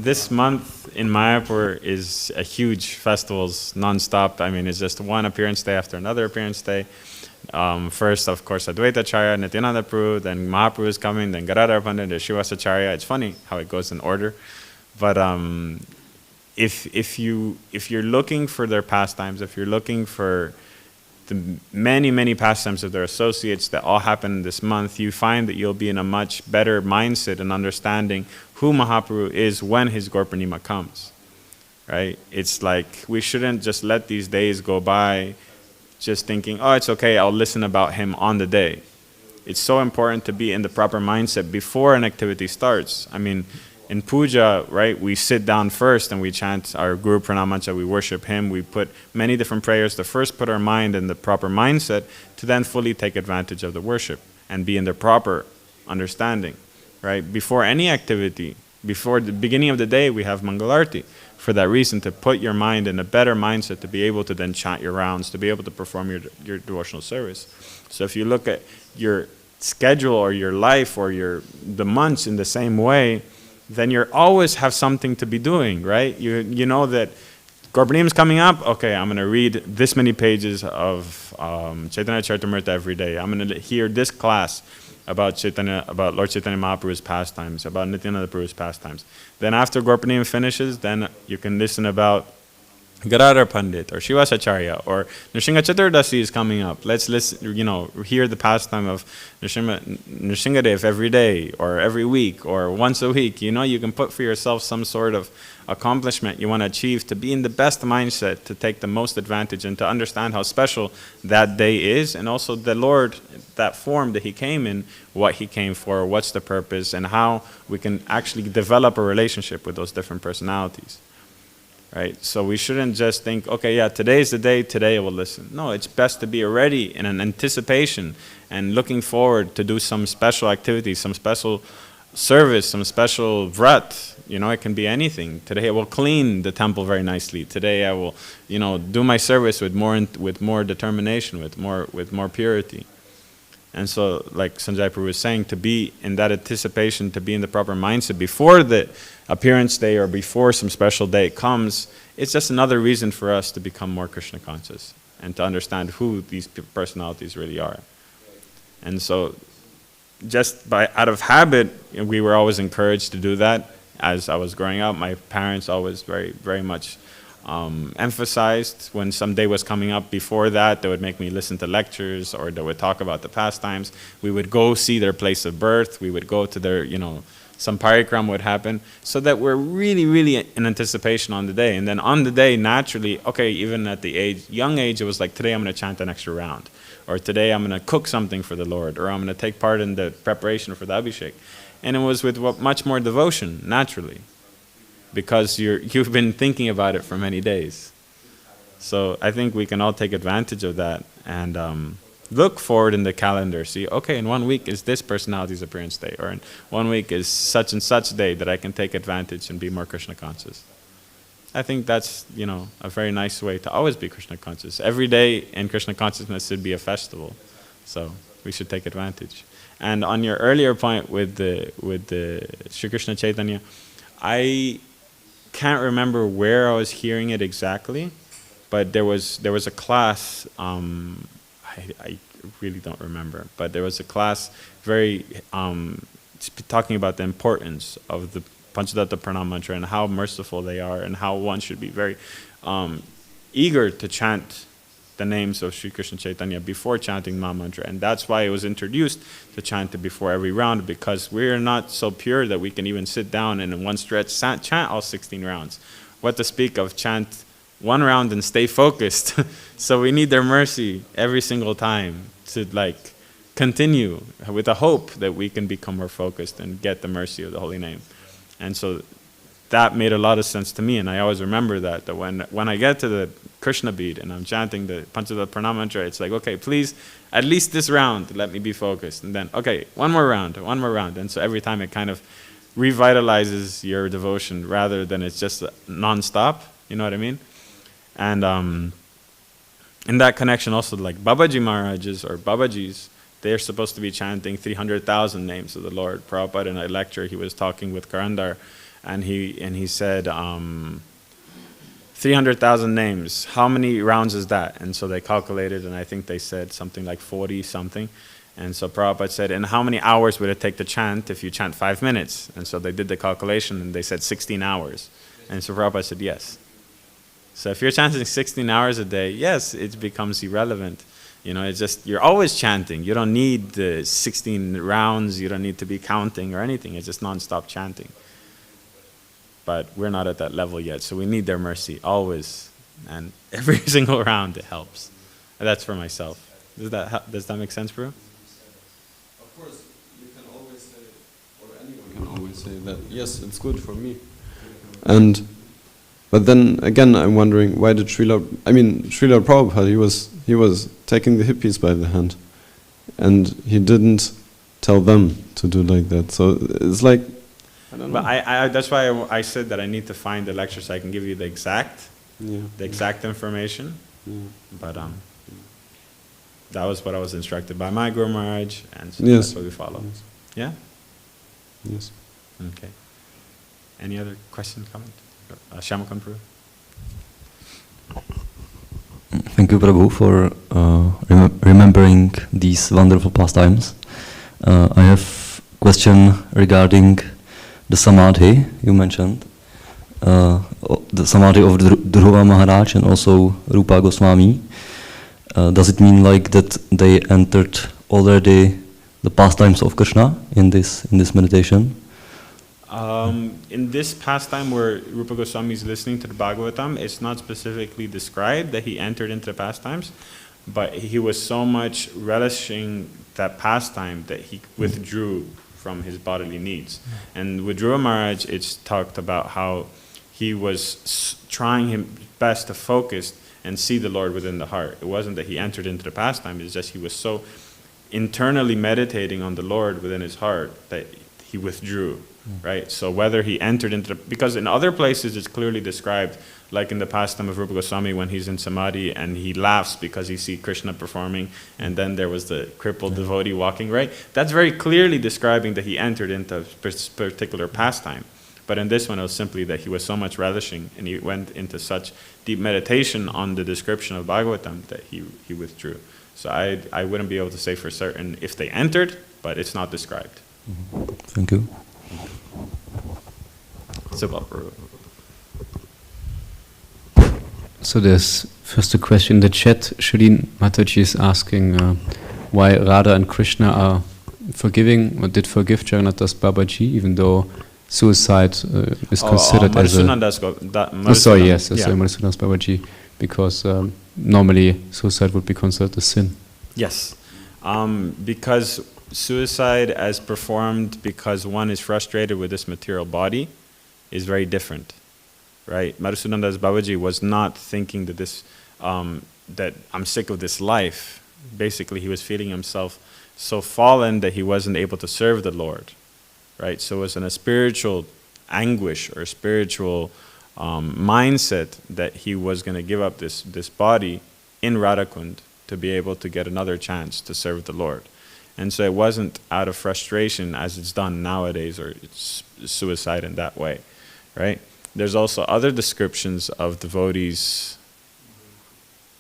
This month in Mayapur is a huge festivals non-stop. I mean, it's just one appearance day after another appearance day. First, of course, Advaita Acharya, Nityananda Prabhu, then Mahaprabhu is coming, then Gadadhar Pandit, then Srivasacharya. It's funny how it goes in order. But if you're looking for their pastimes, if you're looking for the many pastimes of their associates that all happen this month, you find that you'll be in a much better mindset and understanding who Mahaprabhu is when his Gaur Purnima comes, right? It's like we shouldn't just let these days go by just thinking, oh, it's okay, I'll listen about him on the day. It's so important to be in the proper mindset before an activity starts. I mean, in puja, right, we sit down first and we chant our Guru Pranamacha, we worship him, we put many different prayers to first put our mind in the proper mindset to then fully take advantage of the worship and be in the proper understanding, right? Before any activity, before the beginning of the day, we have Mangalarti. For that reason, to put your mind in a better mindset to be able to then chant your rounds, to be able to perform your devotional service. So if you look at your schedule or your life or the months in the same way, then you always have something to be doing, right? You know that Gaur Purnima is coming up. Okay, I'm going to read this many pages of Chaitanya Charitamrita every day. I'm going to hear this class about Lord Chaitanya Mahaprabhu's pastimes, about Nityananda Prabhu's pastimes. Then after Gaur Purnima finishes, then you can listen about Gadadhar Pandit or Srivasacharya or Nrsimha Chaturdasi is coming up. Let's listen, hear the pastime of Nrsimhadev every day or every week or once a week. You can put for yourself some sort of accomplishment you want to achieve to be in the best mindset to take the most advantage and to understand how special that day is, and also the Lord, that form that he came in, what he came for, what's the purpose, and how we can actually develop a relationship with those different personalities. Right? So we shouldn't just think, okay, yeah, today's the day, today I will listen. No, it's best to be already in an anticipation and looking forward to do some special activity, some special service, some special vrat. It can be anything. Today I will clean the temple very nicely. Today I will, do my service with more determination, with more purity. And so, like Sanjay Prabhu was saying, to be in that anticipation, to be in the proper mindset before the appearance day or before some special day comes, it's just another reason for us to become more Krishna conscious and to understand who these personalities really are. And so, just out of habit, we were always encouraged to do that. As I was growing up, my parents always very, very much emphasized when some day was coming up before that, they would make me listen to lectures or they would talk about the pastimes. We would go see their place of birth. We would go to their, some parikram would happen, so that we're really, really in anticipation on the day. And then on the day, naturally, okay, even at the young age, it was like, today I'm going to chant an extra round. Or today I'm going to cook something for the Lord. Or I'm going to take part in the preparation for the Abhishek. And it was with much more devotion, naturally. Because you've been thinking about it for many days. So I think we can all take advantage of that and look forward in the calendar. See, okay, in 1 week is this personality's appearance day, or in 1 week is such and such day that I can take advantage and be more Krishna conscious. I think that's, a very nice way to always be Krishna conscious. Every day in Krishna consciousness should be a festival. So we should take advantage. And on your earlier point with the Sri Krishna Chaitanya, I can't remember where I was hearing it exactly, but there was a class, I really don't remember, but there was a class very talking about the importance of the Panchadatta Pranam Mantra and how merciful they are and how one should be very eager to chant the names of Sri Krishna Chaitanya before chanting Maha Mantra. And that's why it was introduced to chant it before every round, because we're not so pure that we can even sit down and in one stretch chant all 16 rounds. What to speak of chant one round and stay focused. So we need their mercy every single time to continue with a hope that we can become more focused and get the mercy of the holy name. And so that made a lot of sense to me, and I always remember that when I get to the Krishna beat and I'm chanting the Panchadatta Pranam Mantra, it's like, okay, please, at least this round, let me be focused. And then, okay, one more round. And so every time it kind of revitalizes your devotion rather than it's just non-stop, you know what I mean? And in that connection also, like Babaji Maharajas or Babajis, they're supposed to be chanting 300,000 names of the Lord. Prabhupada in a lecture, he was talking with Karandar, and he said 300,000 names. How many rounds is that? And so they calculated, and I think they said something like 40 something. And so Prabhupada said, and how many hours would it take to chant if you chant 5 minutes? And so they did the calculation, and they said 16 hours. And so Prabhupada said, yes. So if you're chanting 16 hours a day, yes, it becomes irrelevant. You know, it's just, you're always chanting. You don't need the 16 rounds. You don't need to be counting or anything. It's just non-stop chanting. But we're not at that level yet, so we need their mercy always. And every single round, it helps. And that's for myself. Does that make sense, bro? Of course, you can always say, or anyone can always say that, yes, it's good for me. But then again, I'm wondering, why did Srila Prabhupada, he was taking the hippies by the hand, and he didn't tell them to do like that. So it's like, I don't know. But that's why I said that I need to find the lecture so I can give you the exact information. Yeah. But that was what I was instructed by my Guru Maharaj, and so yes. that's what we follow. Yes. Yeah? Yes. Okay. Any other question, comment? Shyamakant Prabhu? Thank you, Prabhu, for remembering these wonderful pastimes. I have a question regarding the samadhi you mentioned. The samadhi of Dhruva Maharaj and also Rupa Goswami. Does it mean like that they entered already the pastimes of Krishna in this meditation? In this pastime where Rupa Goswami is listening to the Bhagavatam, it's not specifically described that he entered into the pastimes, but he was so much relishing that pastime that he withdrew from his bodily needs. And with Dhruva Maharaj, it's talked about how he was trying his best to focus and see the Lord within the heart. It wasn't that he entered into the pastime, it's just he was so internally meditating on the Lord within his heart that he withdrew. Right, so whether he entered into because in other places it's clearly described, like in the pastime of Rupa Goswami when he's in samadhi and he laughs because he sees Krishna performing, and then there was the crippled devotee walking. Right, that's very clearly describing that he entered into this particular pastime. But in this one, it was simply that he was so much relishing and he went into such deep meditation on the description of Bhagavatam that he withdrew. So I wouldn't be able to say for certain if they entered, but it's not described. Thank you. So there's first a question in the chat. Shireen Mataji is asking why Radha and Krishna are forgiving or did forgive Jagannath Das Babaji even though suicide is considered as a... Madhusudan Das Babaji, because normally suicide would be considered a sin. Yes, because suicide as performed because one is frustrated with this material body is very different, right? Madhusudan Das Babaji was not thinking that that I'm sick of this life. Basically, he was feeling himself so fallen that he wasn't able to serve the Lord, right? So it was in a spiritual anguish or spiritual mindset that he was going to give up this body in Radhakund to be able to get another chance to serve the Lord. And so it wasn't out of frustration as it's done nowadays, or it's suicide in that way, right? There's also other descriptions of devotees.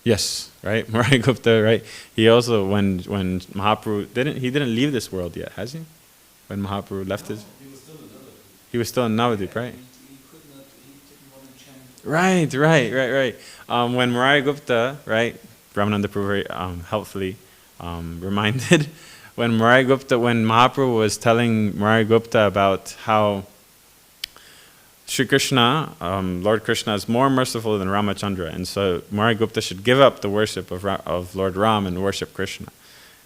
Yes, right? Murari Gupta, right? He also, when Mahaprabhu didn't leave this world yet, has he? When Mahaprabhu left his... He was still in Navadvip, right? He didn't want to chant. Right. When Murari Gupta, right? Brahmananda Prabhu very helpfully reminded, when Mahaprabhu was telling Murari Gupta about how Shri Krishna, Lord Krishna, is more merciful than Ramachandra, and so Murari Gupta should give up the worship of Lord Ram and worship Krishna.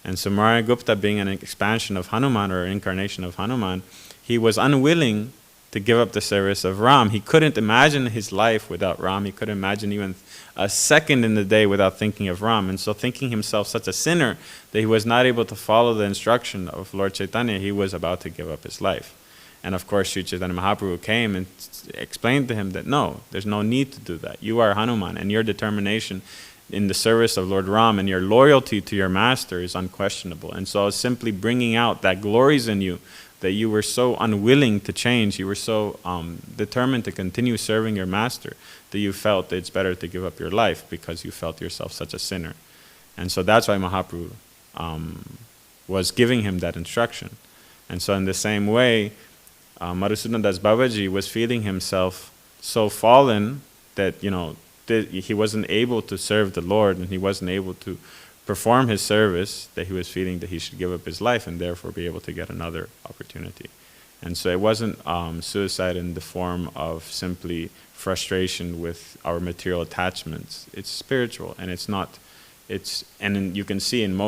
And so Murari Gupta, being an expansion of Hanuman or incarnation of Hanuman, he was unwilling to give up the service of Ram. He couldn't imagine his life without Ram. He couldn't imagine even a second in the day without thinking of Ram. And so thinking himself such a sinner that he was not able to follow the instruction of Lord Chaitanya, he was about to give up his life. And of course, Sri Chaitanya Mahaprabhu came and explained to him that no, there's no need to do that. You are Hanuman, and your determination in the service of Lord Ram and your loyalty to your master is unquestionable. And so simply bringing out that glories in you that you were so unwilling to change, you were so determined to continue serving your master, that you felt that it's better to give up your life because you felt yourself such a sinner. And so that's why Mahaprabhu was giving him that instruction. And so in the same way, Madhusudan Das Babaji was feeling himself so fallen that, he wasn't able to serve the Lord, and he wasn't able to perform his service, that he was feeling that he should give up his life and therefore be able to get another opportunity. And so it wasn't suicide in the form of simply frustration with our material attachments. It's spiritual, and you can see in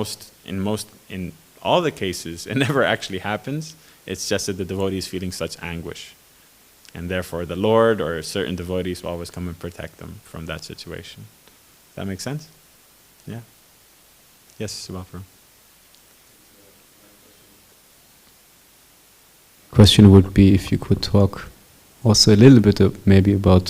all the cases, it never actually happens. It's just that the devotee is feeling such anguish. And therefore the Lord or certain devotees will always come and protect them from that situation. That make sense? Yeah. Yes, Subhapra. Question would be if you could talk also a little bit maybe about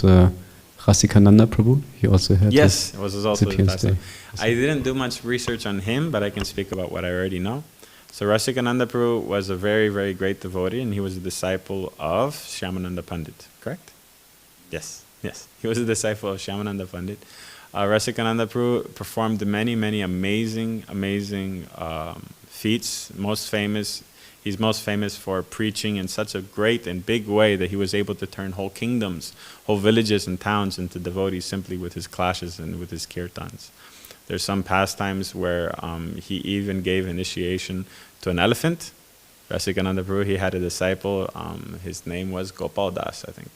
Rasikananda Prabhu. He also had it was also his day. I didn't do much research on him, but I can speak about what I already know. So Rasikananda Prabhu was a very, very great devotee, and he was a disciple of Shyamananda Pandit, correct? Yes. He was a disciple of Shyamananda Pandit. Rasikananda Prabhu performed many, many amazing feats. He's most famous for preaching in such a great and big way that he was able to turn whole kingdoms, whole villages and towns into devotees simply with his clashes and with his kirtans. There's some pastimes where he even gave initiation to an elephant. Rasikananda Prabhu, he had a disciple, his name was Gopal Das, I think.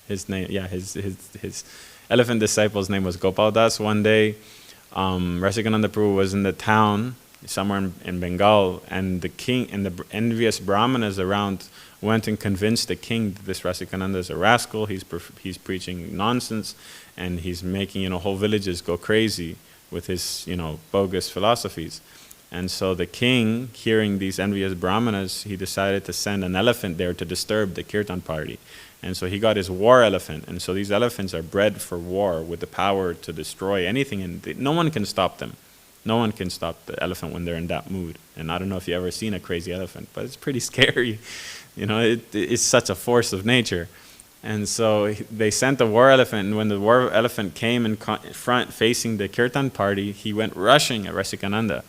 His elephant disciple's name was Gopal Das. One day, Rasikananda Prabhu was in the town, somewhere in Bengal, and the king and the envious brahmanas around went and convinced the king that this Rasikananda is a rascal, he's preaching nonsense, and he's making whole villages go crazy with his bogus philosophies. And so the king, hearing these envious brahmanas, he decided to send an elephant there to disturb the kirtan party. And so he got his war elephant, and so these elephants are bred for war with the power to destroy anything, and no one can stop them. No one can stop the elephant when they're in that mood. And I don't know if you've ever seen a crazy elephant, but it's pretty scary. It's such a force of nature. And so they sent the war elephant, and when the war elephant came in front facing the kirtan party, he went rushing at Rasikananda.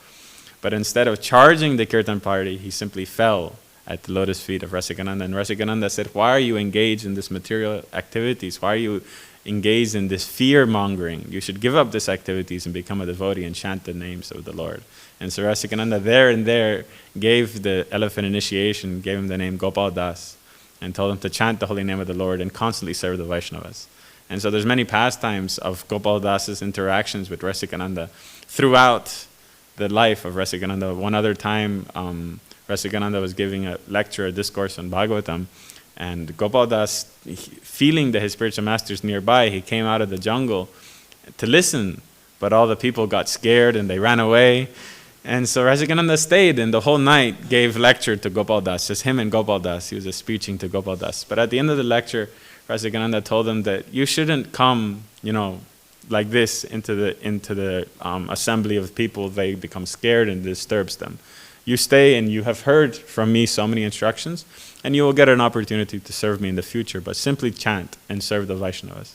But instead of charging the kirtan party, he simply fell at the lotus feet of Rasikananda. And Rasikananda said, "Why are you engaged in this material activities? Why are you engaged in this fear-mongering? You should give up these activities and become a devotee and chant the names of the Lord." And so Rasikananda there gave the elephant initiation, gave him the name Gopal Das, and told him to chant the holy name of the Lord and constantly serve the Vaishnavas. And so there's many pastimes of Gopal Das's interactions with Rasikananda throughout the life of Rasikananda. One other time, Rasikananda was giving a lecture, a discourse on Bhagavatam, and Gopal Das, feeling that his spiritual master is nearby, he came out of the jungle to listen, but all the people got scared and they ran away. And so Rasikananda stayed, and the whole night gave lecture to Gopal Das, just him and Gopal Das. He was just preaching to Gopal Das. But at the end of the lecture, Rasikananda told him that you shouldn't come, like this into the assembly of people. They become scared and it disturbs them. You stay, and you have heard from me so many instructions, and you will get an opportunity to serve me in the future, but simply chant and serve the Vaishnavas.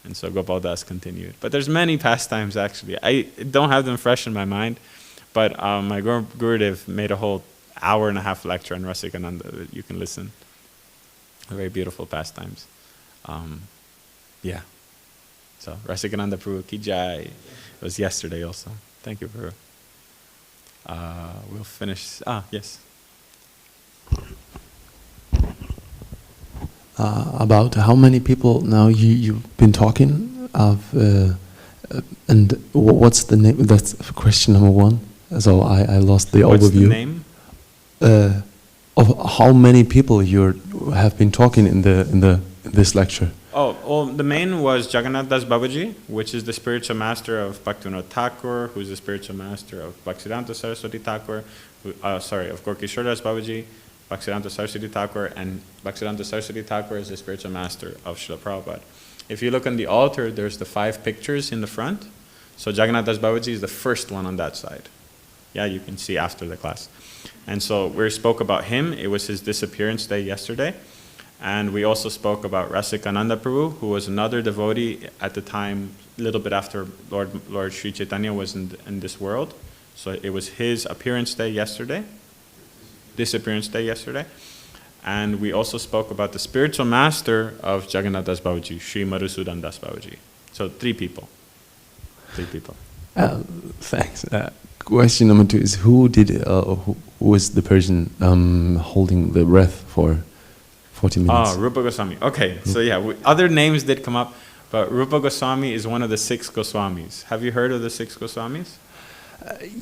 And so Gopal Das continued. But there's many pastimes, actually. I don't have them fresh in my mind, but my Gurudev made a whole hour-and-a-half lecture on Rasikananda that you can listen. Very beautiful pastimes. So Rasikananda Prabhu Ki Jai. It was yesterday also. Thank you, Prabhu. We'll finish. Yes. About how many people now you've been talking of, and what's the name? That's question number one. So I lost the overview. What's the name? Of how many people you have been talking in this lecture. The main was Jagannath Das Babaji, which is the spiritual master of Bhaktivinoda Thakur, who's the spiritual master of Bhaktisiddhanta Saraswati Thakur, of Gorkishore Das Babaji, Bhaktisiddhanta Saraswati Thakur, and Bhaktisiddhanta Saraswati Thakur is the spiritual master of Srila Prabhupada. If you look on the altar, there's the 5 pictures in the front. So Jagannath Das Babaji is the first one on that side. Yeah, you can see after the class. And so we spoke about him. It was his disappearance day yesterday. And we also spoke about Rasikananda Prabhu, who was another devotee at the time, a little bit after Lord Sri Chaitanya was in this world. So it was his appearance day yesterday, disappearance day yesterday. And we also spoke about the spiritual master of Jagannath Das Babaji, Sri Madhusudan Das Babaji. So 3 people. 3 people. Thanks. Question number 2 is who was the person holding the breath for 40 minutes? Rupa Goswami. Okay, so yeah, other names did come up, but Rupa Goswami is one of the 6 Goswamis. Have you heard of the 6 Goswamis?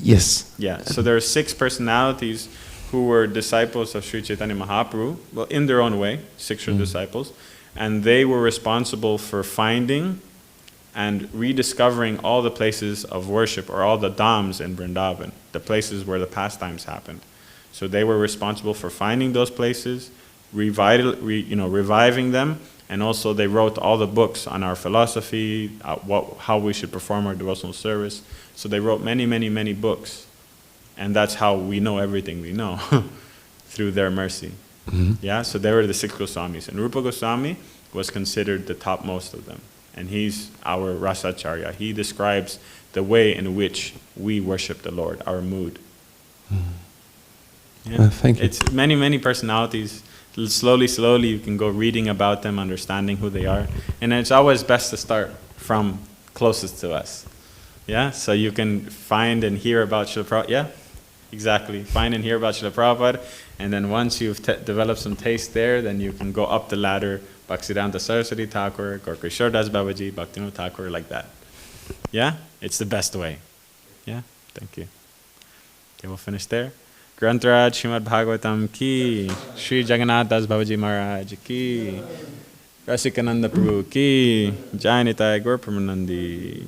Yes. Yeah, so there are 6 personalities who were disciples of Sri Chaitanya Mahaprabhu, well, in their own way, 6 were disciples, and they were responsible for finding and rediscovering all the places of worship, or all the dhams in Vrindavan, the places where the pastimes happened. So they were responsible for finding those places, reviving them, and also they wrote all the books on our philosophy, how we should perform our devotional service. So they wrote many, many, many books, and that's how we know everything we know, through their mercy. Yeah, so they were the 6 Goswamis, and Rupa Goswami was considered the topmost of them. And he's our Rasacharya. He describes the way in which we worship the Lord, our mood. Yeah. Thank you. It's many, many personalities. Slowly, slowly you can go reading about them, understanding who they are. And it's always best to start from closest to us. Yeah, so you can find and hear about Srila Prabhupada. Yeah, exactly. Find and hear about Srila Prabhupada. And then once you've developed some taste there, then you can go up the ladder. Bhaktivedanta Saraswati Thakur, Gaura Das Babaji, Bhaktivinoda Thakur, like that. Yeah? It's the best way. Yeah? Thank you. Okay, we'll finish there. Grantaraj Śrīmad-Bhāgavatam ki, Sri Jagannath Das Babaji Maharaj ki, Rasikananda Prabhu ki, Jai Nitai Gaur Pramanandi.